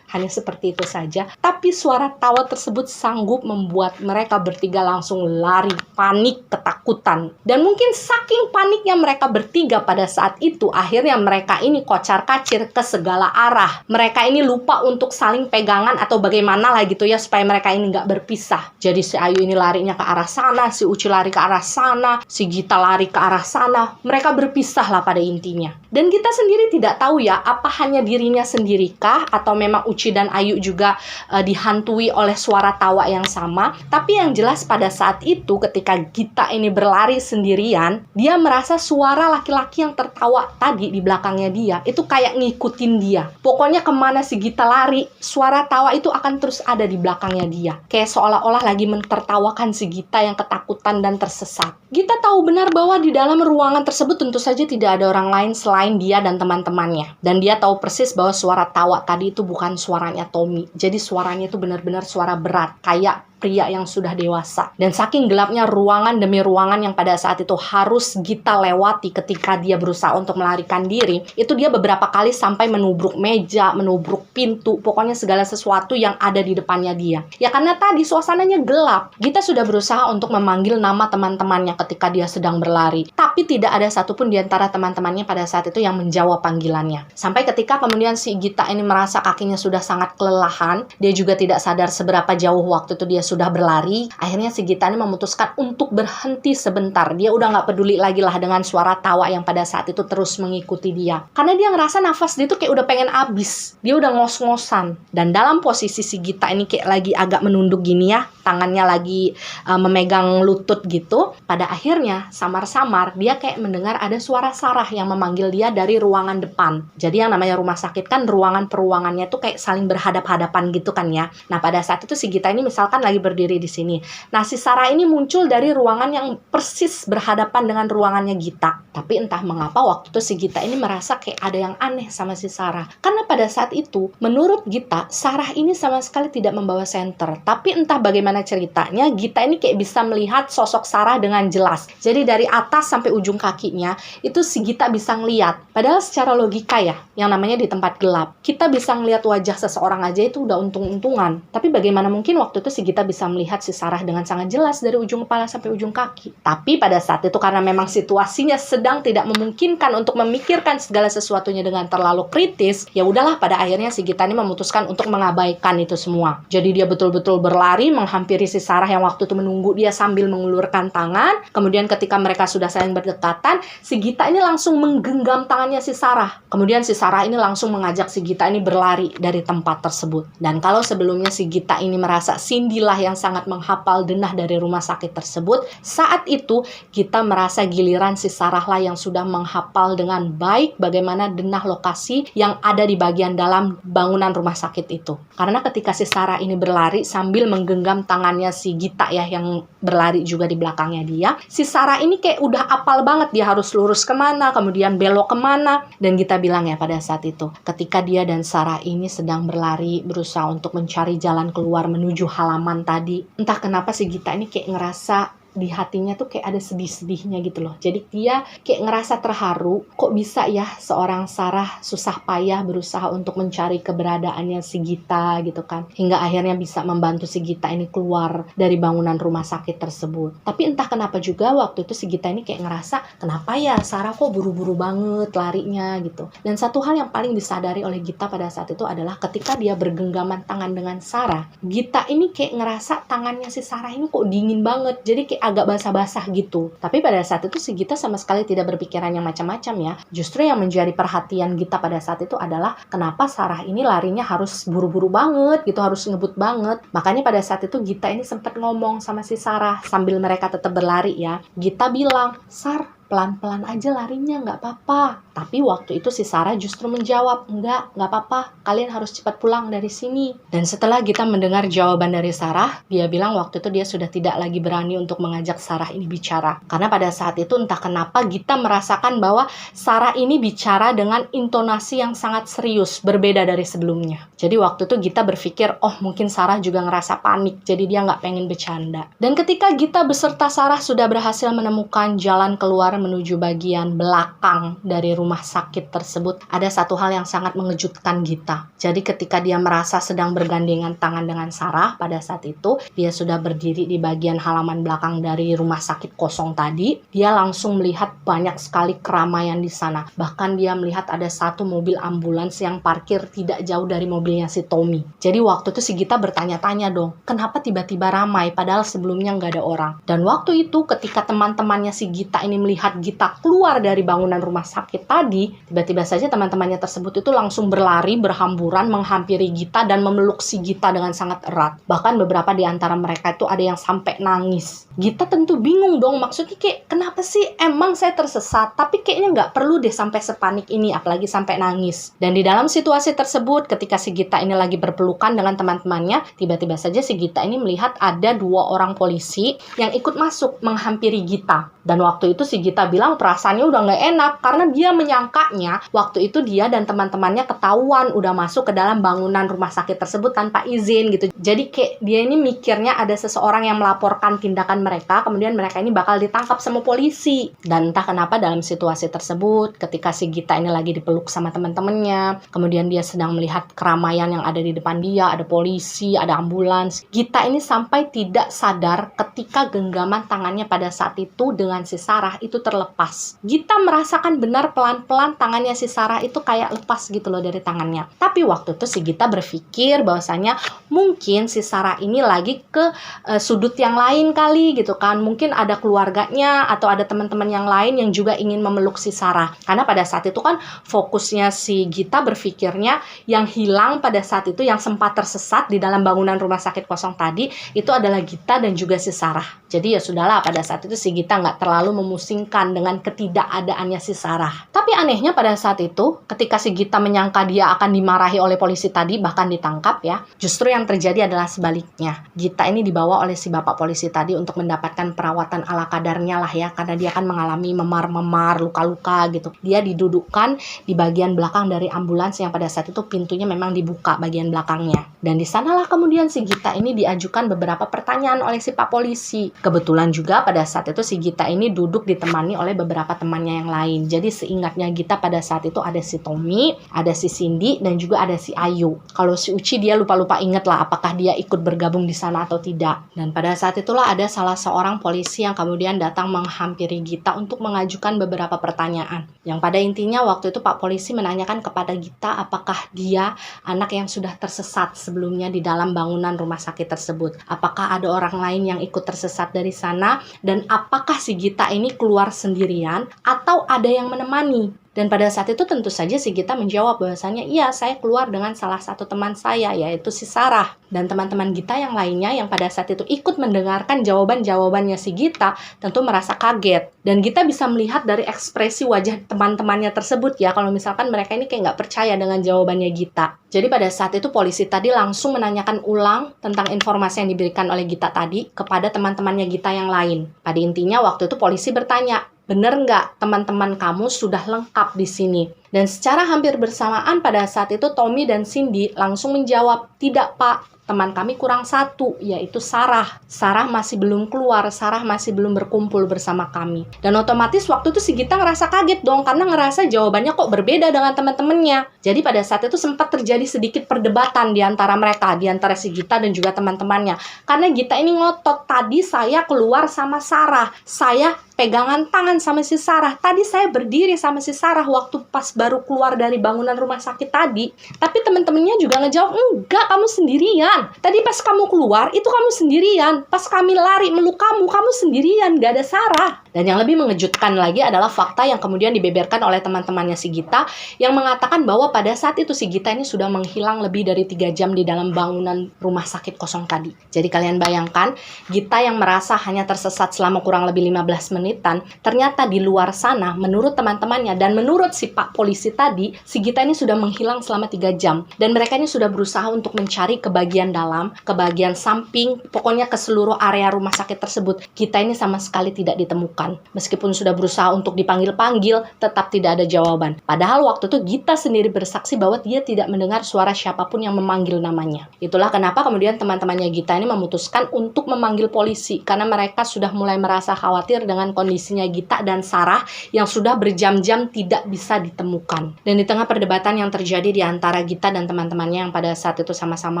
hanya seperti itu saja. Tapi suara tawa tersebut sanggup membuat mereka bertiga langsung lari, panik, ketakutan. Dan mungkin saking paniknya mereka bertiga pada saat itu, akhirnya mereka ini kocar-kacir ke segala arah. Mereka ini lupa untuk saling pegangan atau bagaimana lah gitu ya, supaya mereka ini nggak berpisah. Jadi si Ayu ini larinya ke arah sana, si Uci lari ke arah sana, si Gita lari ke arah sana. Mereka berpisah lah pada intinya. Dan kita sendiri tidak tahu ya, apa hanya dirinya sendirikah atau memang Uci dan Ayu juga dihantui oleh suara tawa yang sama. Tapi yang jelas pada saat itu ketika Gita ini berlari sendirian, dia merasa suara laki-laki yang tertawa tadi di belakangnya dia itu kayak ngikutin dia. Pokoknya kemana si Gita lari, suara tawa itu akan terus ada di belakangnya dia. Kayak seolah-olah lagi mentertawakan si Gita yang ketakutan dan tersesat. Gita tahu benar bahwa di dalam ruangan tersebut tentu saja tidak ada orang lain selain dia dan teman-temannya. Dan dia tahu persis bahwa suara tawa tadi itu bukan suaranya Tommy. Jadi suaranya itu benar-benar suara berat, kayak pria yang sudah dewasa. Dan saking gelapnya ruangan demi ruangan yang pada saat itu harus Gita lewati ketika dia berusaha untuk melarikan diri, itu dia beberapa kali sampai menubruk meja, menubruk pintu, pokoknya segala sesuatu yang ada di depannya dia. Ya karena tadi suasananya gelap. Gita sudah berusaha untuk memanggil nama teman-temannya ketika dia sedang berlari, tapi tidak ada satupun di antara teman-temannya pada saat itu yang menjawab panggilannya. Sampai ketika kemudian si Gita ini merasa kakinya sudah sangat kelelahan, dia juga tidak sadar seberapa jauh waktu itu dia sudah berlari. Akhirnya si Gita ini memutuskan untuk berhenti sebentar. Dia udah nggak peduli lagi lah dengan suara tawa yang pada saat itu terus mengikuti dia. Karena dia ngerasa nafas dia tuh kayak udah pengen habis. Dia udah ngos-ngosan. Dan dalam posisi si Gita ini kayak lagi agak menunduk gini ya, tangannya lagi memegang lutut gitu. Pada akhirnya samar-samar dia kayak mendengar ada suara Sarah yang memanggil dia dari ruangan depan. Jadi yang namanya rumah sakit kan ruangan per ruangannya tuh kayak saling berhadap-hadapan gitu kan ya. Nah pada saat itu si Gita ini misalkan lagi berdiri di sini. Nah si Sarah ini muncul dari ruangan yang persis berhadapan dengan ruangannya Gita. Tapi entah mengapa waktu itu si Gita ini merasa kayak ada yang aneh sama si Sarah. Karena pada saat itu menurut Gita, Sarah ini sama sekali tidak membawa senter. Tapi entah bagaimana ceritanya, Gita ini kayak bisa melihat sosok Sarah dengan jelas. Jadi dari atas sampai ujung kakinya itu si Gita bisa ngeliat. Padahal secara logika ya, yang namanya di tempat gelap, kita bisa ngeliat wajah seseorang aja itu udah untung-untungan. Tapi bagaimana mungkin waktu itu si Gita bisa melihat si Sarah dengan sangat jelas dari ujung kepala sampai ujung kaki. Tapi pada saat itu karena memang situasinya sedang tidak memungkinkan untuk memikirkan segala sesuatunya dengan terlalu kritis, ya udahlah pada akhirnya si Gita ini memutuskan untuk mengabaikan itu semua. Jadi dia betul-betul berlari menghampiri si Sarah yang waktu itu menunggu dia sambil mengulurkan tangan. Kemudian ketika mereka sudah saling berdekatan, si Gita ini langsung menggenggam tangannya si Sarah. Kemudian si Sarah ini langsung mengajak si Gita ini berlari dari tempat tersebut. Dan kalau sebelumnya si Gita ini merasa Cindy lah yang sangat menghafal denah dari rumah sakit tersebut, saat itu Gita merasa giliran si Sarah lah yang sudah menghafal dengan baik bagaimana denah lokasi yang ada di bagian dalam bangunan rumah sakit itu. Karena ketika si Sarah ini berlari sambil menggenggam tangannya si Gita ya yang berlari juga di belakangnya dia, si Sarah ini kayak udah apal banget dia harus lurus kemana, kemudian belok kemana. Dan Gita bilang ya pada saat itu, ketika dia dan Sarah ini sedang berlari berusaha untuk mencari jalan keluar menuju halaman tadi, entah kenapa si Gita ini kayak ngerasa di hatinya tuh kayak ada sedih-sedihnya gitu loh. Jadi dia kayak ngerasa terharu, kok bisa ya seorang Sarah susah payah berusaha untuk mencari keberadaannya si Gita gitu kan. Hingga akhirnya bisa membantu si Gita ini keluar dari bangunan rumah sakit tersebut. Tapi entah kenapa juga waktu itu si Gita ini kayak ngerasa, kenapa ya Sarah kok buru-buru banget larinya gitu. Dan satu hal yang paling disadari oleh Gita pada saat itu adalah ketika dia bergenggaman tangan dengan Sarah, Gita ini kayak ngerasa tangannya si Sarah ini kok dingin banget, jadi kayak agak basah-basah gitu. Tapi pada saat itu si Gita sama sekali tidak berpikiran yang macam-macam ya. Justru yang menjadi perhatian Gita pada saat itu adalah kenapa Sarah ini larinya harus buru-buru banget gitu, harus ngebut banget. Makanya pada saat itu Gita ini sempat ngomong sama si Sarah sambil mereka tetap berlari ya. Gita bilang, "Sar, pelan-pelan aja larinya, nggak apa-apa." Tapi waktu itu si Sarah justru menjawab, nggak apa-apa, kalian harus cepat pulang dari sini. Dan setelah Gita mendengar jawaban dari Sarah, dia bilang waktu itu dia sudah tidak lagi berani untuk mengajak Sarah ini bicara. Karena pada saat itu entah kenapa Gita merasakan bahwa Sarah ini bicara dengan intonasi yang sangat serius, berbeda dari sebelumnya. Jadi waktu itu Gita berpikir, oh mungkin Sarah juga ngerasa panik, jadi dia nggak pengen bercanda. Dan ketika Gita beserta Sarah sudah berhasil menemukan jalan keluar menuju bagian belakang dari rumah sakit tersebut, ada satu hal yang sangat mengejutkan Gita. Jadi ketika dia merasa sedang bergandengan tangan dengan Sarah, pada saat itu dia sudah berdiri di bagian halaman belakang dari rumah sakit kosong tadi, dia langsung melihat banyak sekali keramaian di sana. Bahkan dia melihat ada satu mobil ambulans yang parkir tidak jauh dari mobilnya si Tommy. Jadi waktu itu si Gita bertanya-tanya dong, kenapa tiba-tiba ramai padahal sebelumnya nggak ada orang. Dan waktu itu ketika teman-temannya si Gita ini melihat Gita keluar dari bangunan rumah sakit tadi, tiba-tiba saja teman-temannya tersebut itu langsung berlari berhamburan menghampiri Gita dan memeluk si Gita dengan sangat erat. Bahkan beberapa di antara mereka itu ada yang sampai nangis. Gita tentu bingung dong, maksudnya kayak kenapa sih, emang saya tersesat, tapi kayaknya nggak perlu deh sampai sepanik ini, apalagi sampai nangis. Dan di dalam situasi tersebut ketika si Gita ini lagi berpelukan dengan teman-temannya, tiba-tiba saja si Gita ini melihat ada 2 orang polisi yang ikut masuk menghampiri Gita. Dan waktu itu si Gita bilang perasaannya udah nggak enak karena dia menyangkanya waktu itu dia dan teman-temannya ketahuan udah masuk ke dalam bangunan rumah sakit tersebut tanpa izin gitu. Jadi kayak dia ini mikirnya ada seseorang yang melaporkan tindakan mereka, kemudian mereka ini bakal ditangkap sama polisi. Dan entah kenapa dalam situasi tersebut ketika si Gita ini lagi dipeluk sama teman-temannya, kemudian dia sedang melihat keramaian yang ada di depan dia, ada polisi, ada ambulans, Gita ini sampai tidak sadar ketika genggaman tangannya pada saat itu dengan si Sarah itu terlepas. Gita merasakan benar pelan-pelan tangannya si Sarah itu kayak lepas gitu loh dari tangannya. Tapi waktu itu si Gita berpikir bahwasanya mungkin si Sarah ini lagi ke sudut yang lain kali gitu kan. Mungkin ada keluarganya atau ada teman-teman yang lain yang juga ingin memeluk si Sarah. Karena pada saat itu kan fokusnya si Gita berpikirnya yang hilang pada saat itu, yang sempat tersesat di dalam bangunan rumah sakit kosong tadi, itu adalah Gita dan juga si Sarah. Jadi ya sudahlah, pada saat itu si Gita nggak terlalu memusingkan dengan ketidakadaannya si Sarah. Tapi anehnya pada saat itu, ketika si Gita menyangka dia akan dimarahi oleh polisi tadi, bahkan ditangkap ya, justru yang terjadi adalah sebaliknya. Gita ini dibawa oleh si bapak polisi tadi untuk mendapatkan perawatan ala kadarnya lah ya, karena dia kan mengalami memar-memar, luka-luka gitu. Dia didudukkan di bagian belakang dari ambulans yang pada saat itu pintunya memang dibuka bagian belakangnya. Dan di sanalah kemudian si Gita ini diajukan beberapa pertanyaan oleh si pak polisi. Kebetulan juga pada saat itu si Gita ini duduk ditemani oleh beberapa temannya yang lain. Jadi seingatnya Gita pada saat itu ada si Tommy, ada si Cindy, dan juga ada si Ayu. Kalau si Uci dia lupa-lupa inget lah apakah dia ikut bergabung di sana atau tidak. Dan pada saat itulah ada salah seorang polisi yang kemudian datang menghampiri Gita untuk mengajukan beberapa pertanyaan. Yang pada intinya waktu itu pak polisi menanyakan kepada Gita apakah dia anak yang sudah tersesat sebelumnya di dalam bangunan rumah sakit tersebut. Apakah ada orang lain yang ikut tersesat dari sana, dan apakah si Gita ini keluar sendirian atau ada yang menemani. Dan pada saat itu tentu saja si Gita menjawab bahwasanya iya, saya keluar dengan salah satu teman saya, yaitu si Sarah. Dan teman-teman Gita yang lainnya yang pada saat itu ikut mendengarkan jawaban-jawabannya si Gita tentu merasa kaget. Dan Gita bisa melihat dari ekspresi wajah teman-temannya tersebut ya, kalau misalkan mereka ini kayak nggak percaya dengan jawabannya Gita. Jadi pada saat itu polisi tadi langsung menanyakan ulang tentang informasi yang diberikan oleh Gita tadi kepada teman-temannya Gita yang lain. Pada intinya waktu itu polisi bertanya, bener nggak teman-teman kamu sudah lengkap di sini? Dan secara hampir bersamaan pada saat itu Tommy dan Cindy langsung menjawab, tidak pak, teman kami kurang satu, yaitu Sarah. Sarah masih belum keluar, Sarah masih belum berkumpul bersama kami. Dan otomatis waktu itu si Gita ngerasa kaget dong, karena ngerasa jawabannya kok berbeda dengan teman-temannya. Jadi pada saat itu sempat terjadi sedikit perdebatan di antara mereka, di antara si Gita dan juga teman-temannya. Karena Gita ini ngotot, tadi saya keluar sama Sarah, saya pegangan tangan sama si Sarah. Tadi saya berdiri sama si Sarah waktu pas baru keluar dari bangunan rumah sakit tadi. Tapi teman-temannya juga ngejawab, enggak, kamu sendirian. Tadi pas kamu keluar, itu kamu sendirian. Pas kami lari meluk kamu sendirian, gak ada Sarah. Dan yang lebih mengejutkan lagi adalah fakta yang kemudian dibeberkan oleh teman-temannya si Gita, yang mengatakan bahwa pada saat itu si Gita ini sudah menghilang lebih dari 3 jam di dalam bangunan rumah sakit kosong tadi. Jadi kalian bayangkan, Gita yang merasa hanya tersesat selama kurang lebih 15 menitan, ternyata di luar sana, menurut teman-temannya dan menurut si Pak Polisi tadi, si Gita ini sudah menghilang selama 3 jam. Dan mereka ini sudah berusaha untuk mencari ke bagian dalam, ke bagian samping, pokoknya ke seluruh area rumah sakit tersebut. Gita ini sama sekali tidak ditemukan. Meskipun sudah berusaha untuk dipanggil-panggil, tetap tidak ada jawaban. Padahal waktu itu Gita sendiri bersaksi bahwa dia tidak mendengar suara siapapun yang memanggil namanya. Itulah kenapa kemudian teman-temannya Gita ini memutuskan untuk memanggil polisi, karena mereka sudah mulai merasa khawatir dengan kondisinya Gita dan Sarah yang sudah berjam-jam tidak bisa ditemukan. Dan di tengah perdebatan yang terjadi di antara Gita dan teman-temannya yang pada saat itu sama-sama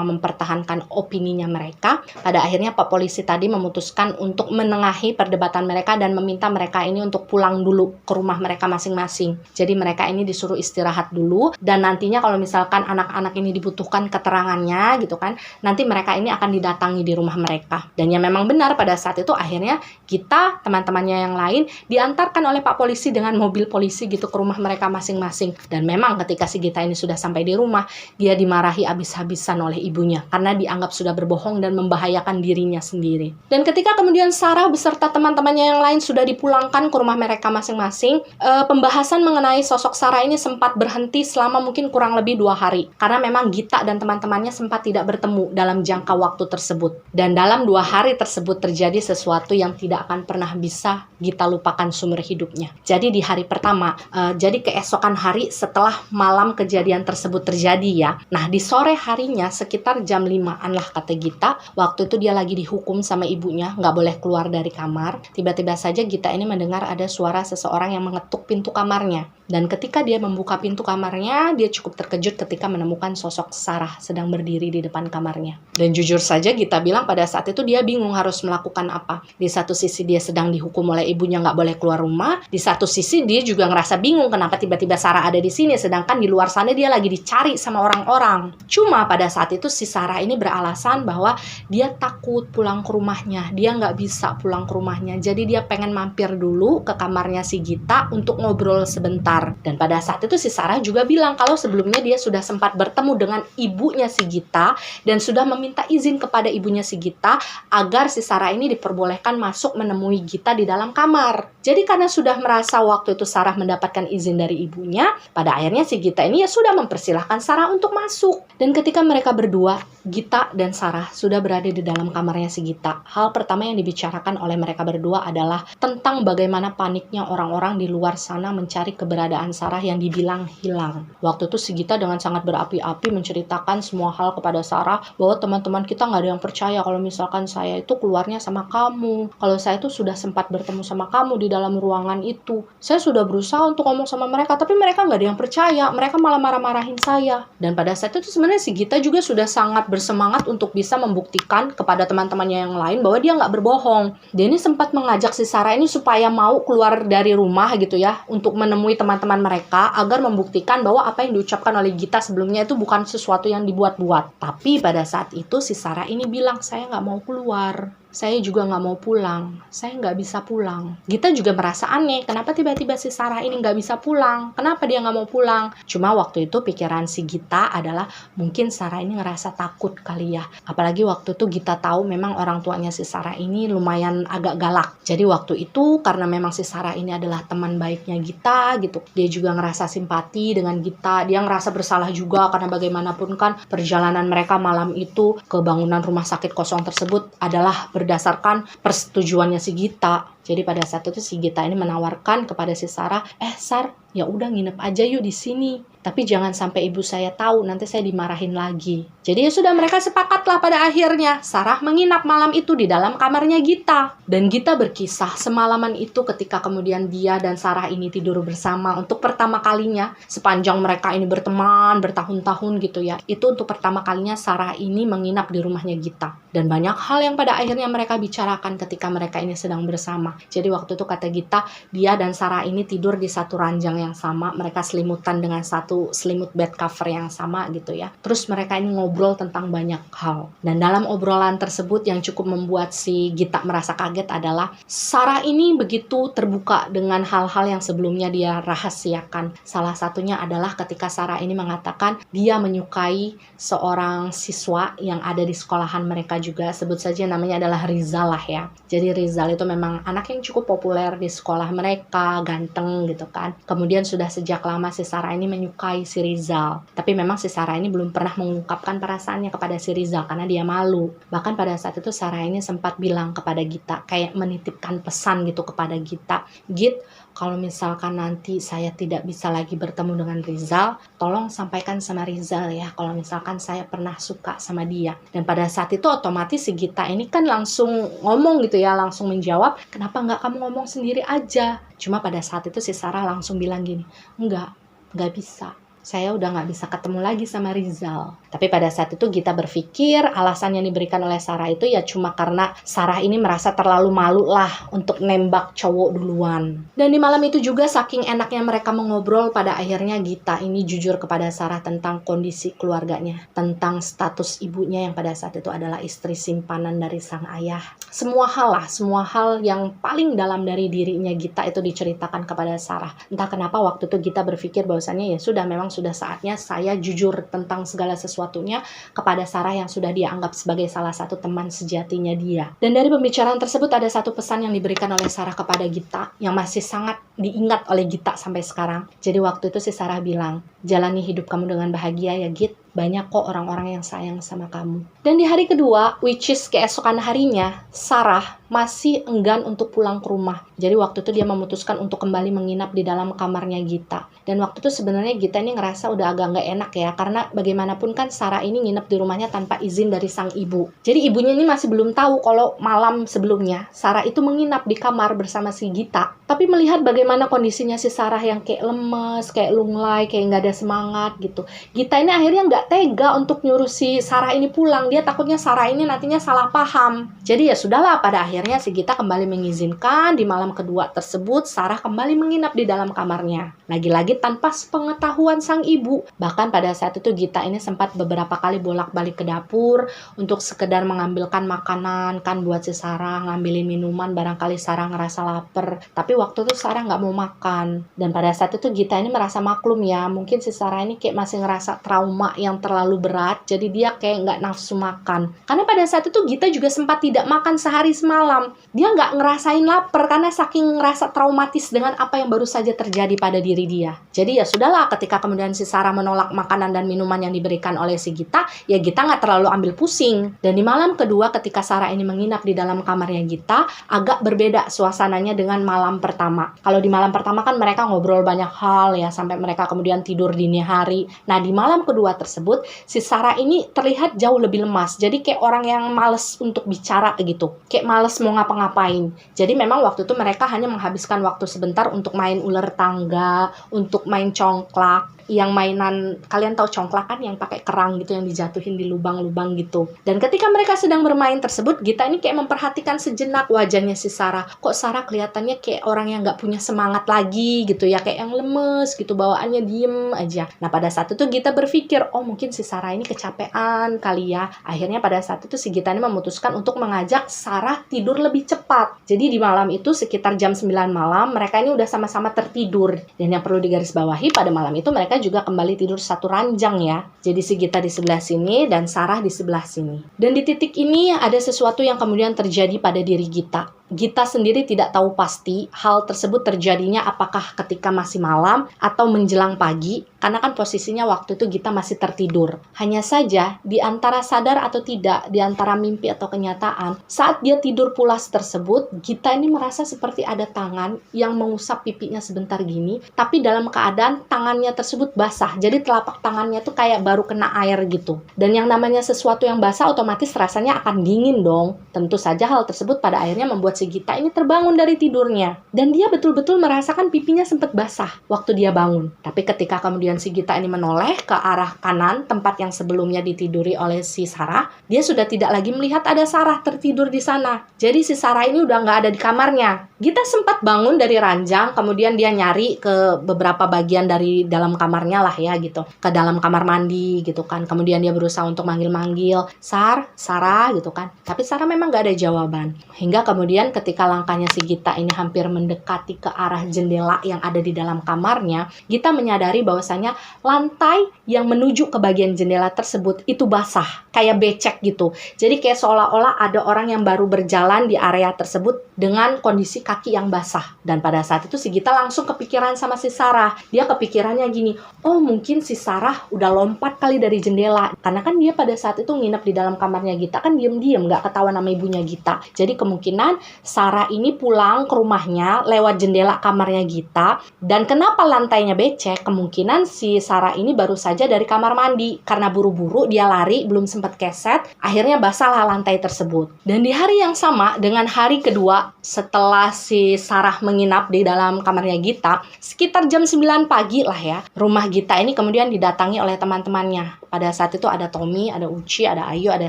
mempertahankan opininya mereka, pada akhirnya Pak Polisi tadi memutuskan untuk menengahi perdebatan mereka dan meminta mereka ini untuk pulang dulu ke rumah mereka masing-masing. Jadi mereka ini disuruh istirahat dulu, dan nantinya kalau misalkan anak-anak ini dibutuhkan keterangannya gitu kan, nanti mereka ini akan didatangi di rumah mereka. Dan ya memang benar, pada saat itu akhirnya Gita, teman-temannya yang lain diantarkan oleh Pak Polisi dengan mobil polisi gitu ke rumah mereka masing-masing. Dan memang ketika si Gita ini sudah sampai di rumah, dia dimarahi habis-habisan oleh ibunya karena dianggap sudah berbohong dan membahayakan dirinya sendiri. Dan ketika kemudian Sarah beserta teman-temannya yang lain sudah dipulangkan ke rumah mereka masing-masing, pembahasan mengenai sosok Sarah ini sempat berhenti selama mungkin kurang lebih 2 hari. Karena memang Gita dan teman-temannya sempat tidak bertemu dalam jangka waktu tersebut. Dan dalam 2 hari tersebut terjadi sesuatu yang tidak akan pernah bisa Gita lupakan seumur hidupnya. Jadi di hari pertama, jadi keesokan hari setelah malam kejadian tersebut terjadi ya. Nah di sore harinya sekitar jam 5-an lah kata Gita, waktu itu dia lagi dihukum sama ibunya, nggak boleh keluar dari kamar. Tiba-tiba saja Gita ini mendengar ada suara seseorang yang mengetuk pintu kamarnya. Dan ketika dia membuka pintu kamarnya, dia cukup terkejut ketika menemukan sosok Sarah sedang berdiri di depan kamarnya. Dan jujur saja Gita bilang pada saat itu dia bingung harus melakukan apa. Di satu sisi dia sedang dihukum oleh ibunya nggak boleh keluar rumah, di satu sisi dia juga ngerasa bingung kenapa tiba-tiba Sarah ada di sini, sedangkan di luar sana dia lagi dicari sama orang-orang. Cuma pada saat itu si Sarah ini beralasan bahwa dia takut pulang ke rumahnya, dia nggak bisa pulang ke rumahnya, jadi dia pengen mampir dulu ke kamarnya si Gita untuk ngobrol sebentar. Dan pada saat itu si Sarah juga bilang kalau sebelumnya dia sudah sempat bertemu dengan ibunya si Gita dan sudah meminta izin kepada ibunya si Gita agar si Sarah ini diperbolehkan masuk menemui Gita di dalam kamar. Jadi karena sudah merasa waktu itu Sarah mendapatkan izin dari ibunya, pada akhirnya si Gita ini ya sudah mempersilahkan Sarah untuk masuk. Dan ketika mereka berdua, Gita dan Sarah sudah berada di dalam kamarnya si Gita, hal pertama yang dibicarakan oleh mereka berdua adalah tentang bagaimana paniknya orang-orang di luar sana mencari keberadaan Sarah yang dibilang hilang. Waktu itu si Gita dengan sangat berapi-api menceritakan semua hal kepada Sarah, bahwa teman-teman kita nggak ada yang percaya kalau misalkan saya itu keluarnya sama kamu, kalau saya itu sudah sempat bertemu sama kamu di dalam ruangan itu. Saya sudah berusaha untuk ngomong sama mereka, tapi mereka nggak ada yang percaya, mereka malah marah-marahin saya. Dan pada saat itu sebenarnya si Gita juga sudah sangat bersemangat untuk bisa membuktikan kepada teman-temannya yang lain bahwa dia nggak berbohong. Dia ini sempat mengajak si Sarah ini supaya mau keluar dari rumah gitu ya, untuk menemui teman-teman mereka agar membuktikan bahwa apa yang diucapkan oleh Gita sebelumnya itu bukan sesuatu yang dibuat-buat. Tapi pada saat itu si Sarah ini bilang, saya nggak mau keluar, saya juga nggak mau pulang, saya nggak bisa pulang. Gita juga merasa aneh, kenapa tiba-tiba si Sarah ini nggak bisa pulang, kenapa dia nggak mau pulang. Cuma waktu itu pikiran si Gita adalah mungkin Sarah ini ngerasa takut kali ya, apalagi waktu itu Gita tahu memang orang tuanya si Sarah ini lumayan agak galak. Jadi waktu itu karena memang si Sarah ini adalah teman baiknya Gita gitu, dia juga ngerasa simpati dengan Gita, dia ngerasa bersalah juga karena bagaimanapun kan perjalanan mereka malam itu ke bangunan rumah sakit kosong tersebut adalah berdasarkan persetujuannya si Gita. Jadi pada saat itu si Gita ini menawarkan kepada si Sarah, Sar, ya udah nginep aja yuk di sini. Tapi jangan sampai ibu saya tahu, nanti saya dimarahin lagi. Jadi ya sudah, mereka sepakatlah pada akhirnya. Sarah menginap malam itu di dalam kamarnya Gita. Dan Gita berkisah semalaman itu ketika kemudian dia dan Sarah ini tidur bersama untuk pertama kalinya. Sepanjang mereka ini berteman bertahun-tahun gitu ya. Itu untuk pertama kalinya Sarah ini menginap di rumahnya Gita. Dan banyak hal yang pada akhirnya mereka bicarakan ketika mereka ini sedang bersama. Jadi waktu itu kata Gita, dia dan Sarah ini tidur di satu ranjang yang sama. Mereka selimutan dengan satu selimut bed cover yang sama gitu ya. Terus mereka ini ngobrol tentang banyak hal. Dan dalam obrolan tersebut yang cukup membuat si Gita merasa kaget adalah Sarah ini begitu terbuka dengan hal-hal yang sebelumnya dia rahasiakan. Salah satunya adalah ketika Sarah ini mengatakan dia menyukai seorang siswa yang ada di sekolahan mereka juga. Sebut saja namanya adalah Rizal lah ya. Jadi Rizal itu memang anak yang cukup populer di sekolah mereka, ganteng gitu kan. Kemudian sudah sejak lama si Sarah ini menyukai si Rizal. Tapi memang si Sarah ini belum pernah mengungkapkan perasaannya kepada si Rizal karena dia malu. Bahkan pada saat itu Sarah ini sempat bilang kepada Gita, kayak menitipkan pesan gitu kepada Gita, Git, kalau misalkan nanti saya tidak bisa lagi bertemu dengan Rizal, tolong sampaikan sama Rizal ya kalau misalkan saya pernah suka sama dia. Dan pada saat itu otomatis si Gita ini kan langsung ngomong gitu ya, langsung menjawab, kenapa nggak kamu ngomong sendiri aja? Cuma pada saat itu si Sarah langsung bilang gini, nggak bisa. Saya udah nggak bisa ketemu lagi sama Rizal. Tapi pada saat itu Gita berpikir alasan yang diberikan oleh Sarah itu ya cuma karena Sarah ini merasa terlalu malu lah untuk nembak cowok duluan. Dan di malam itu juga saking enaknya mereka mengobrol, pada akhirnya Gita ini jujur kepada Sarah tentang kondisi keluarganya, tentang status ibunya yang pada saat itu adalah istri simpanan dari sang ayah. Semua hal yang paling dalam dari dirinya Gita itu diceritakan kepada Sarah. Entah kenapa waktu itu Gita berpikir bahwasannya ya sudah, memang sudah saatnya saya jujur tentang segala sesuatunya kepada Sarah yang sudah dia anggap sebagai salah satu teman sejatinya dia. Dan dari pembicaraan tersebut ada satu pesan yang diberikan oleh Sarah kepada Gita yang masih sangat diingat oleh Gita sampai sekarang. Jadi waktu itu si Sarah bilang, jalani hidup kamu dengan bahagia ya Git. Banyak kok orang-orang yang sayang sama kamu. Dan di hari kedua, which is keesokan harinya, Sarah masih enggan untuk pulang ke rumah. Jadi waktu itu dia memutuskan untuk kembali menginap di dalam kamarnya Gita. Dan waktu itu sebenarnya Gita ini ngerasa udah agak nggak enak ya, karena bagaimanapun kan Sarah ini nginep di rumahnya tanpa izin dari sang ibu. Jadi ibunya ini masih belum tahu kalau malam sebelumnya Sarah itu menginap di kamar bersama si Gita. Tapi melihat bagaimana kondisinya si Sarah yang kayak lemes, kayak lunglai, kayak nggak ada semangat gitu, Gita ini akhirnya nggak tega untuk nyuruh si Sarah ini pulang. Dia takutnya Sarah ini nantinya salah paham. Jadi ya sudahlah, pada akhirnya si Gita kembali mengizinkan di malam kedua tersebut Sarah kembali menginap di dalam kamarnya. Lagi-lagi tanpa sepengetahuan sang ibu. Bahkan pada saat itu Gita ini sempat beberapa kali bolak-balik ke dapur untuk sekedar mengambilkan makanan kan buat si Sarah, ngambilin minuman barangkali Sarah ngerasa lapar. Tapi waktu itu Sarah nggak mau makan. Dan pada saat itu Gita ini merasa maklum ya, mungkin si Sarah ini kayak masih ngerasa trauma yang terlalu berat, jadi dia kayak nggak nafsu makan. Karena pada saat itu Gita juga sempat tidak makan sehari semalam. Dia nggak ngerasain lapar karena saking ngerasa traumatis dengan apa yang baru saja terjadi pada diri dia. Jadi ya sudahlah, ketika kemudian si Sarah menolak makanan dan minuman yang diberikan oleh si Gita, ya Gita nggak terlalu ambil pusing. Dan di malam kedua ketika Sarah ini menginap di dalam kamarnya Gita, agak berbeda suasananya dengan malam pertama. Kalau di malam pertama kan mereka ngobrol banyak hal ya, sampai mereka kemudian tidur dini hari. Nah di malam kedua tersebut si Sarah ini terlihat jauh lebih lemas. Jadi kayak orang yang males untuk bicara gitu. Kayak males mau ngapa-ngapain. Jadi memang waktu itu mereka hanya menghabiskan waktu sebentar untuk main ular tangga, untuk main congklak. Yang mainan, kalian tahu congklak kan, yang pakai kerang gitu, yang dijatuhin di lubang-lubang gitu. Dan ketika mereka sedang bermain tersebut, Gita ini kayak memperhatikan sejenak wajahnya si Sarah. Kok Sarah kelihatannya kayak orang yang nggak punya semangat lagi gitu ya, kayak yang lemes gitu, bawaannya diem aja. Nah pada saat itu Gita berpikir, oh mungkin si Sarah ini kecapean kali ya. Akhirnya pada saat itu si Gita ini memutuskan untuk mengajak Sarah tidur lebih cepat. Jadi di malam itu sekitar jam 9 malam, mereka ini udah sama-sama tertidur. Dan yang perlu digarisbawahi, pada malam itu mereka juga kembali tidur satu ranjang ya. Jadi si Gita di sebelah sini dan Sarah di sebelah sini. Dan di titik ini ada sesuatu yang kemudian terjadi pada diri Gita. Gita sendiri tidak tahu pasti hal tersebut terjadinya apakah ketika masih malam atau menjelang pagi, karena kan posisinya waktu itu Gita masih tertidur. Hanya saja, di antara sadar atau tidak, di antara mimpi atau kenyataan, saat dia tidur pulas tersebut, Gita ini merasa seperti ada tangan yang mengusap pipinya sebentar gini, tapi dalam keadaan tangannya tersebut basah. Jadi telapak tangannya tuh kayak baru kena air gitu. Dan yang namanya sesuatu yang basah otomatis rasanya akan dingin dong. Tentu saja hal tersebut pada akhirnya membuat si Gita ini terbangun dari tidurnya. Dan dia betul-betul merasakan pipinya sempat basah waktu dia bangun. Tapi ketika kemudian si Gita ini menoleh ke arah kanan, tempat yang sebelumnya ditiduri oleh si Sarah, dia sudah tidak lagi melihat ada Sarah tertidur di sana. Jadi si Sarah ini udah nggak ada di kamarnya. Gita sempat bangun dari ranjang, kemudian dia nyari ke beberapa bagian dari dalam kamarnya lah ya gitu. Ke dalam kamar mandi gitu kan. Kemudian dia berusaha untuk manggil-manggil, Sarah gitu kan. Tapi Sarah memang nggak ada jawaban. Hingga kemudian ketika langkahnya si Gita ini hampir mendekati ke arah jendela yang ada di dalam kamarnya, Gita menyadari bahwasanya lantai yang menuju ke bagian jendela tersebut itu basah, kayak becek gitu. Jadi kayak seolah-olah ada orang yang baru berjalan di area tersebut dengan kondisi kaki yang basah. Dan pada saat itu si Gita langsung kepikiran sama si Sarah. Dia kepikirannya gini, oh mungkin si Sarah udah lompat kali dari jendela. Karena kan dia pada saat itu nginep di dalam kamarnya Gita, kan diem-diem gak ketahuan sama ibunya Gita. Jadi kemungkinan Sarah ini pulang ke rumahnya lewat jendela kamarnya Gita. Dan kenapa lantainya becek? Kemungkinan si Sarah ini baru saja dari kamar mandi. Karena buru-buru dia lari, belum sempat keset, akhirnya basahlah lantai tersebut. Dan di hari yang sama, dengan hari kedua setelah si Sarah menginap di dalam kamarnya Gita, sekitar jam 9 pagi lah ya, rumah Gita ini kemudian didatangi oleh teman-temannya. Pada saat itu ada Tommy, ada Uci, ada Ayu, ada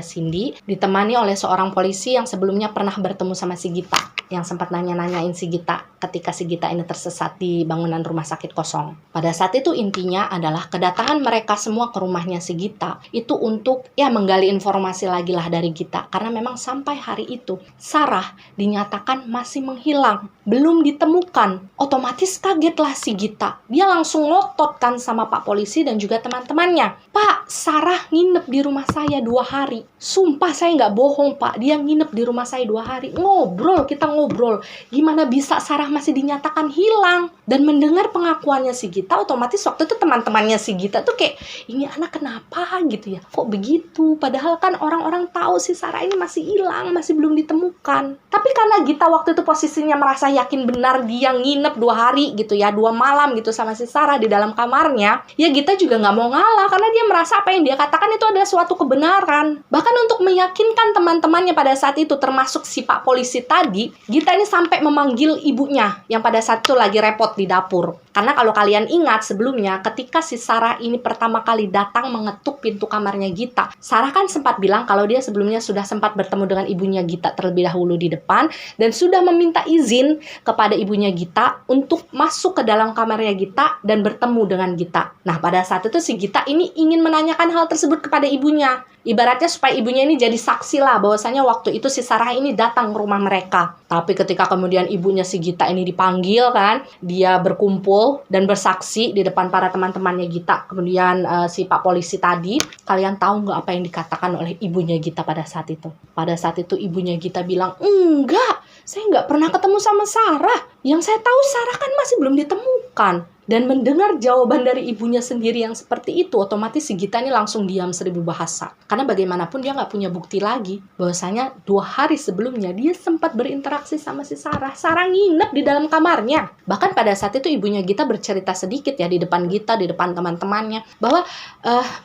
Cindy, ditemani oleh seorang polisi yang sebelumnya pernah bertemu sama si Gita, yang sempat nanya-nanyain si Gita ketika si Gita ini tersesat di bangunan rumah sakit kosong. Pada saat itu intinya adalah kedatangan mereka semua ke rumahnya si Gita itu untuk ya menggali informasi lagi lah dari Gita, karena memang sampai hari itu Sarah dinyatakan masih menghilang, belum ditemukan. Otomatis kagetlah si Gita. Dia langsung ngotot kan sama Pak Polisi dan juga teman-temannya. Pak, Sarah nginep di rumah saya 2 hari. Sumpah saya nggak bohong Pak, dia nginep di rumah saya 2 hari. Kita ngobrol. Gimana bisa Sarah masih dinyatakan hilang? Dan mendengar pengakuannya si Gita, otomatis waktu itu teman-temannya si Gita tuh kayak, ini anak kenapa gitu ya? Kok begitu? Padahal kan orang-orang tahu si Sarah ini masih hilang, masih belum ditemukan. Tapi karena Gita waktu itu posisinya merasa yakin benar dia nginep 2 hari gitu ya, 2 malam gitu sama si Sarah di dalam kamarnya, ya Gita juga nggak mau ngalah karena dia merasa apa yang dia katakan itu adalah suatu kebenaran. Bahkan untuk meyakinkan teman-temannya pada saat itu, termasuk si Pak Polisi tadi, Gita ini sampai memanggil ibunya yang pada saat itu lagi repot di dapur. Karena kalau kalian ingat sebelumnya, ketika si Sarah ini pertama kali datang mengetuk pintu kamarnya Gita, Sarah kan sempat bilang kalau dia sebelumnya sudah sempat bertemu dengan ibunya Gita terlebih dahulu di depan, dan sudah meminta izin kepada ibunya Gita untuk masuk ke dalam kamarnya Gita dan bertemu dengan Gita. Nah, pada saat itu si Gita ini ingin menanyakan hal tersebut kepada ibunya. Ibaratnya supaya ibunya ini jadi saksi lah bahwasanya waktu itu si Sarah ini datang ke rumah mereka. Tapi ketika kemudian ibunya si Gita ini dipanggil kan, dia berkumpul dan bersaksi di depan para teman-temannya Gita. Kemudian si Pak Polisi tadi, kalian tahu nggak apa yang dikatakan oleh ibunya Gita pada saat itu? Pada saat itu ibunya Gita bilang, enggak, saya nggak pernah ketemu sama Sarah. Yang saya tahu Sarah kan masih belum ditemukan. Dan mendengar jawaban dari ibunya sendiri yang seperti itu, otomatis si Gita ini langsung diam 1000 bahasa. Karena bagaimanapun dia nggak punya bukti lagi bahwasanya 2 hari sebelumnya dia sempat berinteraksi sama si Sarah. Sarah nginep di dalam kamarnya. Bahkan pada saat itu ibunya Gita bercerita sedikit ya di depan Gita, di depan teman-temannya, bahwa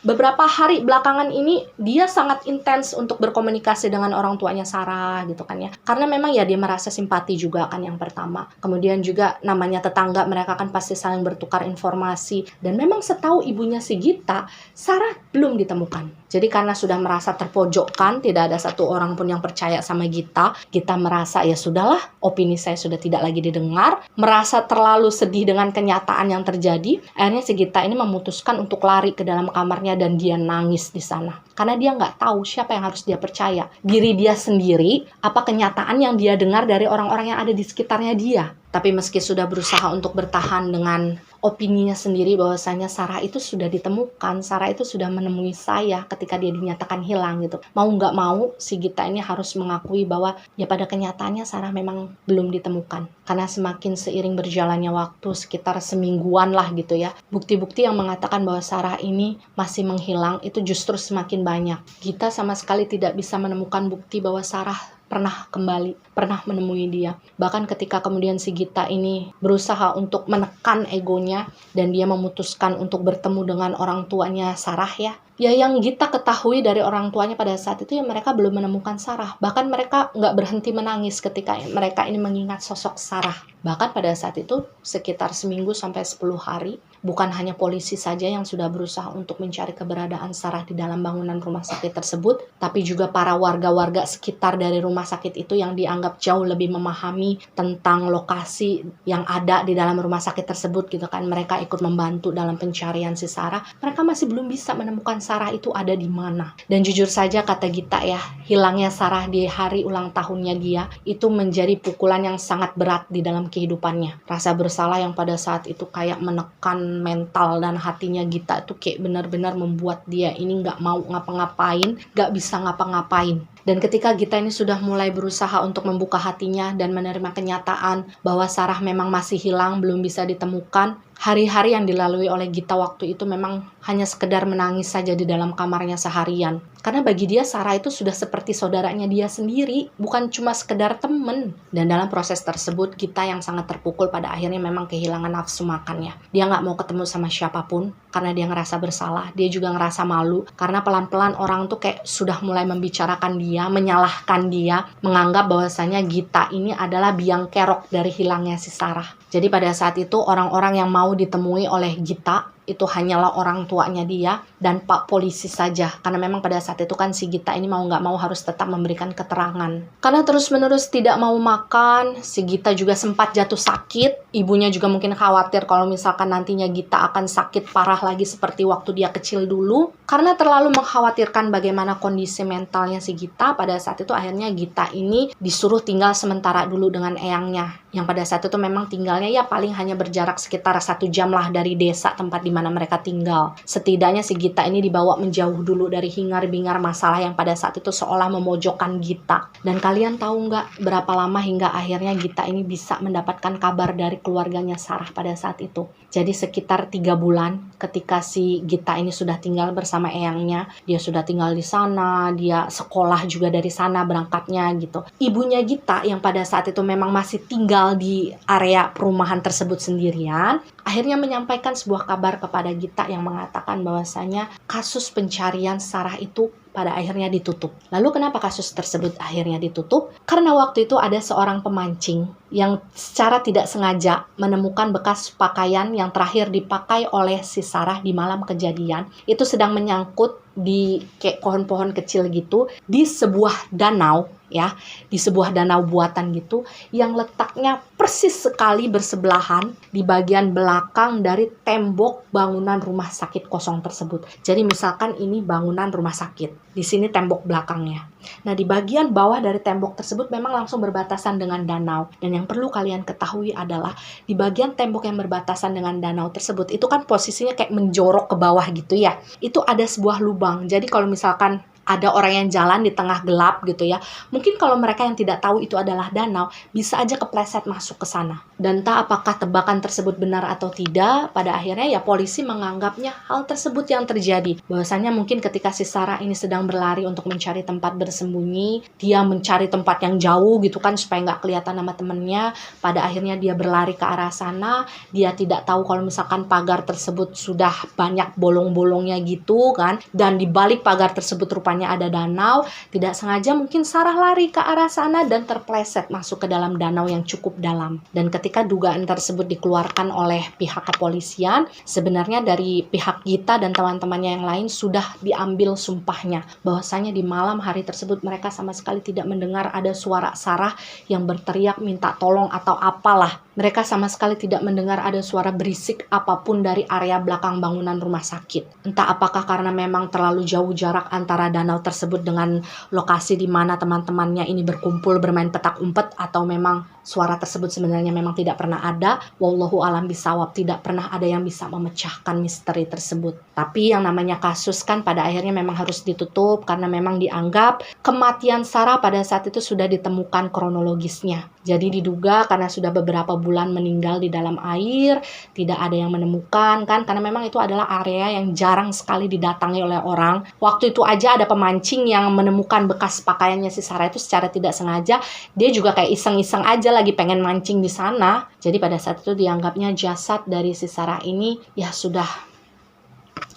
beberapa hari belakangan ini dia sangat intens untuk berkomunikasi dengan orang tuanya Sarah gitu kan ya. Karena memang ya dia merasa simpati juga kan yang pertama. Kemudian juga namanya tetangga, mereka kan pasti saling bertukar informasi. Dan memang setahu ibunya si Gita, Sarah belum ditemukan. Jadi karena sudah merasa terpojokkan, tidak ada satu orang pun yang percaya sama Gita, Gita merasa ya sudahlah, opini saya sudah tidak lagi didengar, merasa terlalu sedih dengan kenyataan yang terjadi. Akhirnya si Gita ini memutuskan untuk lari ke dalam kamarnya dan dia nangis di sana. Karena dia nggak tahu siapa yang harus dia percaya. Diri dia sendiri, apa kenyataan yang dia dengar dari orang-orang yang ada di sekitarnya dia. Tapi meski sudah berusaha untuk bertahan dengan opininya sendiri bahwasanya Sarah itu sudah ditemukan, Sarah itu sudah menemui saya ketika dia dinyatakan hilang gitu. Mau nggak mau, si Gita ini harus mengakui bahwa ya pada kenyataannya Sarah memang belum ditemukan. Karena semakin seiring berjalannya waktu, sekitar semingguan lah gitu ya, bukti-bukti yang mengatakan bahwa Sarah ini masih menghilang itu justru semakin banyak. Gita sama sekali tidak bisa menemukan bukti bahwa Sarah pernah kembali, pernah menemui dia. Bahkan ketika kemudian si Gita ini berusaha untuk menekan egonya dan dia memutuskan untuk bertemu dengan orang tuanya Sarah ya yang Gita ketahui dari orang tuanya pada saat itu ya mereka belum menemukan Sarah. Bahkan mereka nggak berhenti menangis ketika mereka ini mengingat sosok Sarah. Bahkan pada saat itu sekitar seminggu sampai 10 hari, bukan hanya polisi saja yang sudah berusaha untuk mencari keberadaan Sarah di dalam bangunan rumah sakit tersebut, tapi juga para warga-warga sekitar dari rumah sakit itu yang dianggap jauh lebih memahami tentang lokasi yang ada di dalam rumah sakit tersebut gitu kan. Mereka ikut membantu dalam pencarian si Sarah. Mereka masih belum bisa menemukan Sarah itu ada di mana. Dan jujur saja kata Gita ya, hilangnya Sarah di hari ulang tahunnya dia itu menjadi pukulan yang sangat berat di dalam kehidupannya. Rasa bersalah yang pada saat itu kayak menekan mental dan hatinya Gita itu kayak benar-benar membuat dia ini nggak mau ngapa-ngapain, nggak bisa ngapa-ngapain. Dan ketika Gita ini sudah mulai berusaha untuk membuka hatinya dan menerima kenyataan bahwa Sarah memang masih hilang, belum bisa ditemukan, hari-hari yang dilalui oleh Gita waktu itu memang hanya sekedar menangis saja di dalam kamarnya seharian. Karena bagi dia Sarah itu sudah seperti saudaranya dia sendiri, bukan cuma sekedar temen. Dan dalam proses tersebut Gita yang sangat terpukul pada akhirnya memang kehilangan nafsu makannya. Dia nggak mau ketemu sama siapapun karena dia ngerasa bersalah. Dia juga ngerasa malu karena pelan-pelan orang tuh kayak sudah mulai membicarakan dia, menyalahkan dia, menganggap bahwasanya Gita ini adalah biang kerok dari hilangnya si Sarah. Jadi pada saat itu orang-orang yang mau ditemui oleh Gita itu hanyalah orang tuanya dia dan Pak Polisi saja. Karena memang pada saat itu kan si Gita ini mau nggak mau harus tetap memberikan keterangan. Karena terus-menerus tidak mau makan, si Gita juga sempat jatuh sakit. Ibunya juga mungkin khawatir kalau misalkan nantinya Gita akan sakit parah lagi seperti waktu dia kecil dulu. Karena terlalu mengkhawatirkan bagaimana kondisi mentalnya si Gita, pada saat itu akhirnya Gita ini disuruh tinggal sementara dulu dengan eyangnya. Yang pada saat itu memang tinggalnya ya paling hanya berjarak sekitar 1 jam lah dari desa tempat di mana mereka tinggal. Setidaknya si Gita ini dibawa menjauh dulu dari hingar-bingar masalah yang pada saat itu seolah memojokkan Gita. Dan kalian tahu nggak berapa lama hingga akhirnya Gita ini bisa mendapatkan kabar dari keluarganya Sarah pada saat itu? Jadi sekitar 3 bulan ketika si Gita ini sudah tinggal bersama eyangnya, dia sudah tinggal di sana, dia sekolah juga dari sana berangkatnya gitu. Ibunya Gita yang pada saat itu memang masih tinggal di area perumahan tersebut sendirian, akhirnya menyampaikan sebuah kabar kepada Gita yang mengatakan bahwasanya kasus pencarian Sarah itu pada akhirnya ditutup. Lalu kenapa kasus tersebut akhirnya ditutup? Karena waktu itu ada seorang pemancing yang secara tidak sengaja menemukan bekas pakaian yang terakhir dipakai oleh si Sarah di malam kejadian. Itu sedang menyangkut di kayak pohon-pohon kecil gitu di sebuah danau ya, di sebuah danau buatan gitu yang letaknya persis sekali bersebelahan di bagian belakang dari tembok bangunan rumah sakit kosong tersebut. Jadi misalkan ini bangunan rumah sakit, di sini tembok belakangnya. Nah, di bagian bawah dari tembok tersebut memang langsung berbatasan dengan danau. Dan yang perlu kalian ketahui adalah di bagian tembok yang berbatasan dengan danau tersebut itu kan posisinya kayak menjorok ke bawah gitu ya. Itu ada sebuah lubang. Jadi kalau misalkan ada orang yang jalan di tengah gelap gitu ya, mungkin kalau mereka yang tidak tahu itu adalah danau, bisa aja kepleset masuk ke sana. Dan entah apakah tebakan tersebut benar atau tidak, pada akhirnya ya polisi menganggapnya hal tersebut yang terjadi. Bahwasanya mungkin ketika si Sarah ini sedang berlari untuk mencari tempat bersembunyi, dia mencari tempat yang jauh gitu kan supaya nggak kelihatan sama temennya, pada akhirnya dia berlari ke arah sana, dia tidak tahu kalau misalkan pagar tersebut sudah banyak bolong-bolongnya gitu kan, dan di balik pagar tersebut rupanya ada danau, tidak sengaja mungkin Sarah lari ke arah sana dan terpleset masuk ke dalam danau yang cukup dalam. Dan ketika dugaan tersebut dikeluarkan oleh pihak kepolisian, sebenarnya dari pihak Gita dan teman-temannya yang lain sudah diambil sumpahnya bahwasanya di malam hari tersebut mereka sama sekali tidak mendengar ada suara Sarah yang berteriak minta tolong atau apalah. Mereka sama sekali tidak mendengar ada suara berisik apapun dari area belakang bangunan rumah sakit. Entah apakah karena memang terlalu jauh jarak antara danau tersebut dengan lokasi di mana teman-temannya ini berkumpul bermain petak umpet, atau memang suara tersebut sebenarnya memang tidak pernah ada. Wallahu alam bisawab, tidak pernah ada yang bisa memecahkan misteri tersebut. Tapi yang namanya kasus kan pada akhirnya memang harus ditutup karena memang dianggap kematian Sarah pada saat itu sudah ditemukan kronologisnya. Jadi diduga karena sudah beberapa bulan meninggal di dalam air, tidak ada yang menemukan kan, karena memang itu adalah area yang jarang sekali didatangi oleh orang. Waktu itu aja ada pemancing yang menemukan bekas pakaiannya si Sarah itu secara tidak sengaja. Dia juga kayak iseng-iseng aja lagi pengen mancing di sana. Jadi pada saat itu dianggapnya jasad dari si Sarah ini ya sudah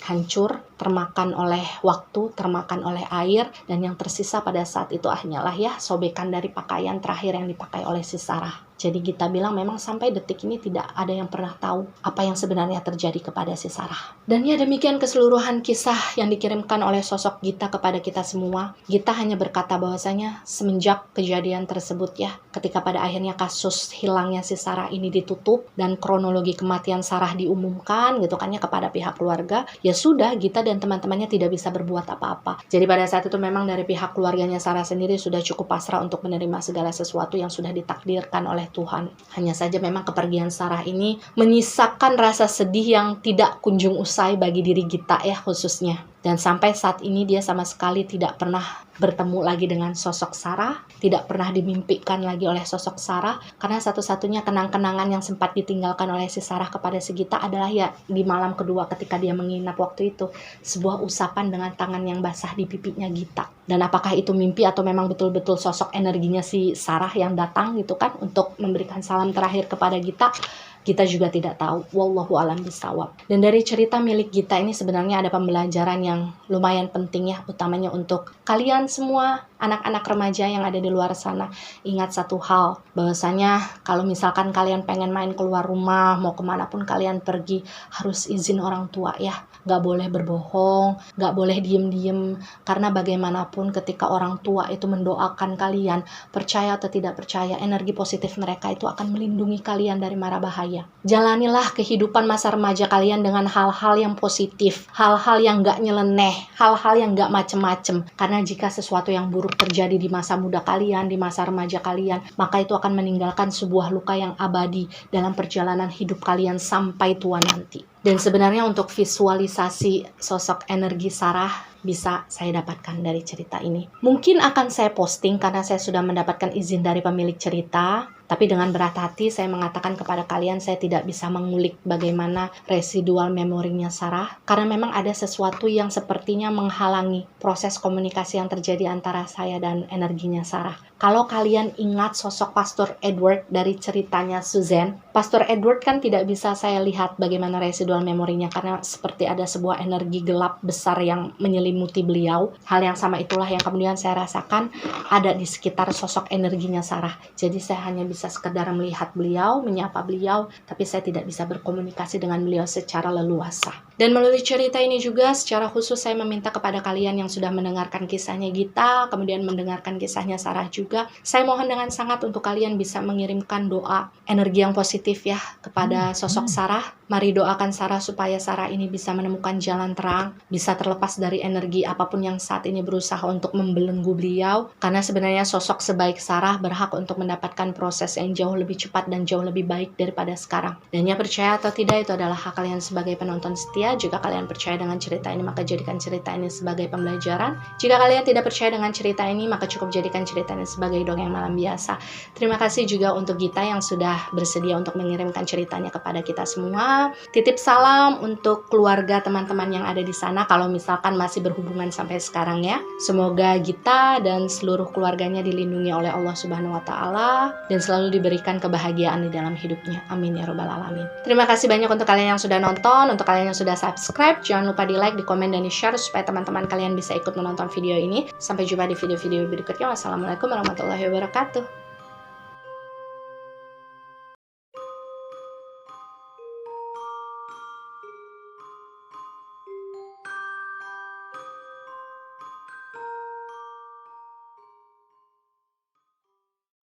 hancur, termakan oleh waktu, termakan oleh air, dan yang tersisa pada saat itu hanyalah ya sobekan dari pakaian terakhir yang dipakai oleh si Sarah. Jadi kita bilang memang sampai detik ini tidak ada yang pernah tahu apa yang sebenarnya terjadi kepada si Sarah. Dan ya demikian keseluruhan kisah yang dikirimkan oleh sosok Gita kepada kita semua. Gita hanya berkata bahwasanya semenjak kejadian tersebut ya, ketika pada akhirnya kasus hilangnya si Sarah ini ditutup dan kronologi kematian Sarah diumumkan gitu kan ya kepada pihak keluarga, ya sudah Gita dan teman-temannya tidak bisa berbuat apa-apa. Jadi pada saat itu memang dari pihak keluarganya Sarah sendiri sudah cukup pasrah untuk menerima segala sesuatu yang sudah ditakdirkan oleh Tuhan. Hanya saja memang kepergian Sarah ini menyisakan rasa sedih yang tidak kunjung usai bagi diri Gita ya khususnya. Dan sampai saat ini dia sama sekali tidak pernah bertemu lagi dengan sosok Sarah, tidak pernah dimimpikan lagi oleh sosok Sarah, karena satu-satunya kenang-kenangan yang sempat ditinggalkan oleh si Sarah kepada si Gita adalah ya di malam kedua ketika dia menginap waktu itu, sebuah usapan dengan tangan yang basah di pipinya Gita. Dan apakah itu mimpi atau memang betul-betul sosok energinya si Sarah yang datang gitu kan untuk memberikan salam terakhir kepada Gita? Kita juga tidak tahu, wallahu alam bisawab. Dan dari cerita milik Gita ini sebenarnya ada pembelajaran yang lumayan penting ya, utamanya untuk kalian semua anak-anak remaja yang ada di luar sana. Ingat satu hal, bahwasanya kalau misalkan kalian pengen main keluar rumah, mau kemanapun kalian pergi, harus izin orang tua ya. Gak boleh berbohong, gak boleh diem-diem, karena bagaimanapun ketika orang tua itu mendoakan kalian, percaya atau tidak percaya, energi positif mereka itu akan melindungi kalian dari mara bahaya. Jalanilah kehidupan masa remaja kalian dengan hal-hal yang positif, hal-hal yang gak nyeleneh, hal-hal yang gak macem-macem. Karena jika sesuatu yang buruk terjadi di masa muda kalian, di masa remaja kalian, maka itu akan meninggalkan sebuah luka yang abadi dalam perjalanan hidup kalian sampai tua nanti. Dan sebenarnya untuk visualisasi sosok energi Sarah bisa saya dapatkan dari cerita ini. Mungkin akan saya posting karena saya sudah mendapatkan izin dari pemilik cerita. Tapi dengan berat hati saya mengatakan kepada kalian saya tidak bisa mengulik bagaimana residual memorinya Sarah. Karena memang ada sesuatu yang sepertinya menghalangi proses komunikasi yang terjadi antara saya dan energinya Sarah. Kalau kalian ingat sosok Pastor Edward dari ceritanya Susan, Pastor Edward kan tidak bisa saya lihat bagaimana residual memorinya karena seperti ada sebuah energi gelap besar yang menyelimuti beliau. Hal yang sama itulah yang kemudian saya rasakan ada di sekitar sosok energinya Sarah. Jadi saya hanya bisa sekedar melihat beliau, menyapa beliau, tapi saya tidak bisa berkomunikasi dengan beliau secara leluasa. Dan melalui cerita ini juga secara khusus saya meminta kepada kalian yang sudah mendengarkan kisahnya Gita, kemudian mendengarkan kisahnya Sarah juga, saya mohon dengan sangat untuk kalian bisa mengirimkan doa, energi yang positif ya kepada sosok Sarah. Mari doakan Sarah supaya Sarah ini bisa menemukan jalan terang, bisa terlepas dari energi apapun yang saat ini berusaha untuk membelenggu beliau, karena sebenarnya sosok sebaik Sarah berhak untuk mendapatkan proses yang jauh lebih cepat dan jauh lebih baik daripada sekarang. Dan ya percaya atau tidak itu adalah hak kalian sebagai penonton setia. Jika kalian percaya dengan cerita ini maka jadikan cerita ini sebagai pembelajaran. Jika kalian tidak percaya dengan cerita ini maka cukup jadikan cerita ini sebagai dongeng malam biasa. Terima kasih juga untuk Gita yang sudah bersedia untuk mengirimkan ceritanya kepada kita semua. Titip salam untuk keluarga teman-teman yang ada di sana kalau misalkan masih berhubungan sampai sekarang ya. Semoga Gita dan seluruh keluarganya dilindungi oleh Allah Subhanahu wa taala dan selalu diberikan kebahagiaan di dalam hidupnya. Amin ya robbal alamin. Terima kasih banyak untuk kalian yang sudah nonton, untuk kalian yang sudah subscribe. Jangan lupa di like, di komen, dan di share supaya teman-teman kalian bisa ikut menonton video ini. Sampai jumpa di video-video berikutnya. Wassalamualaikum warahmatullahi wabarakatuh.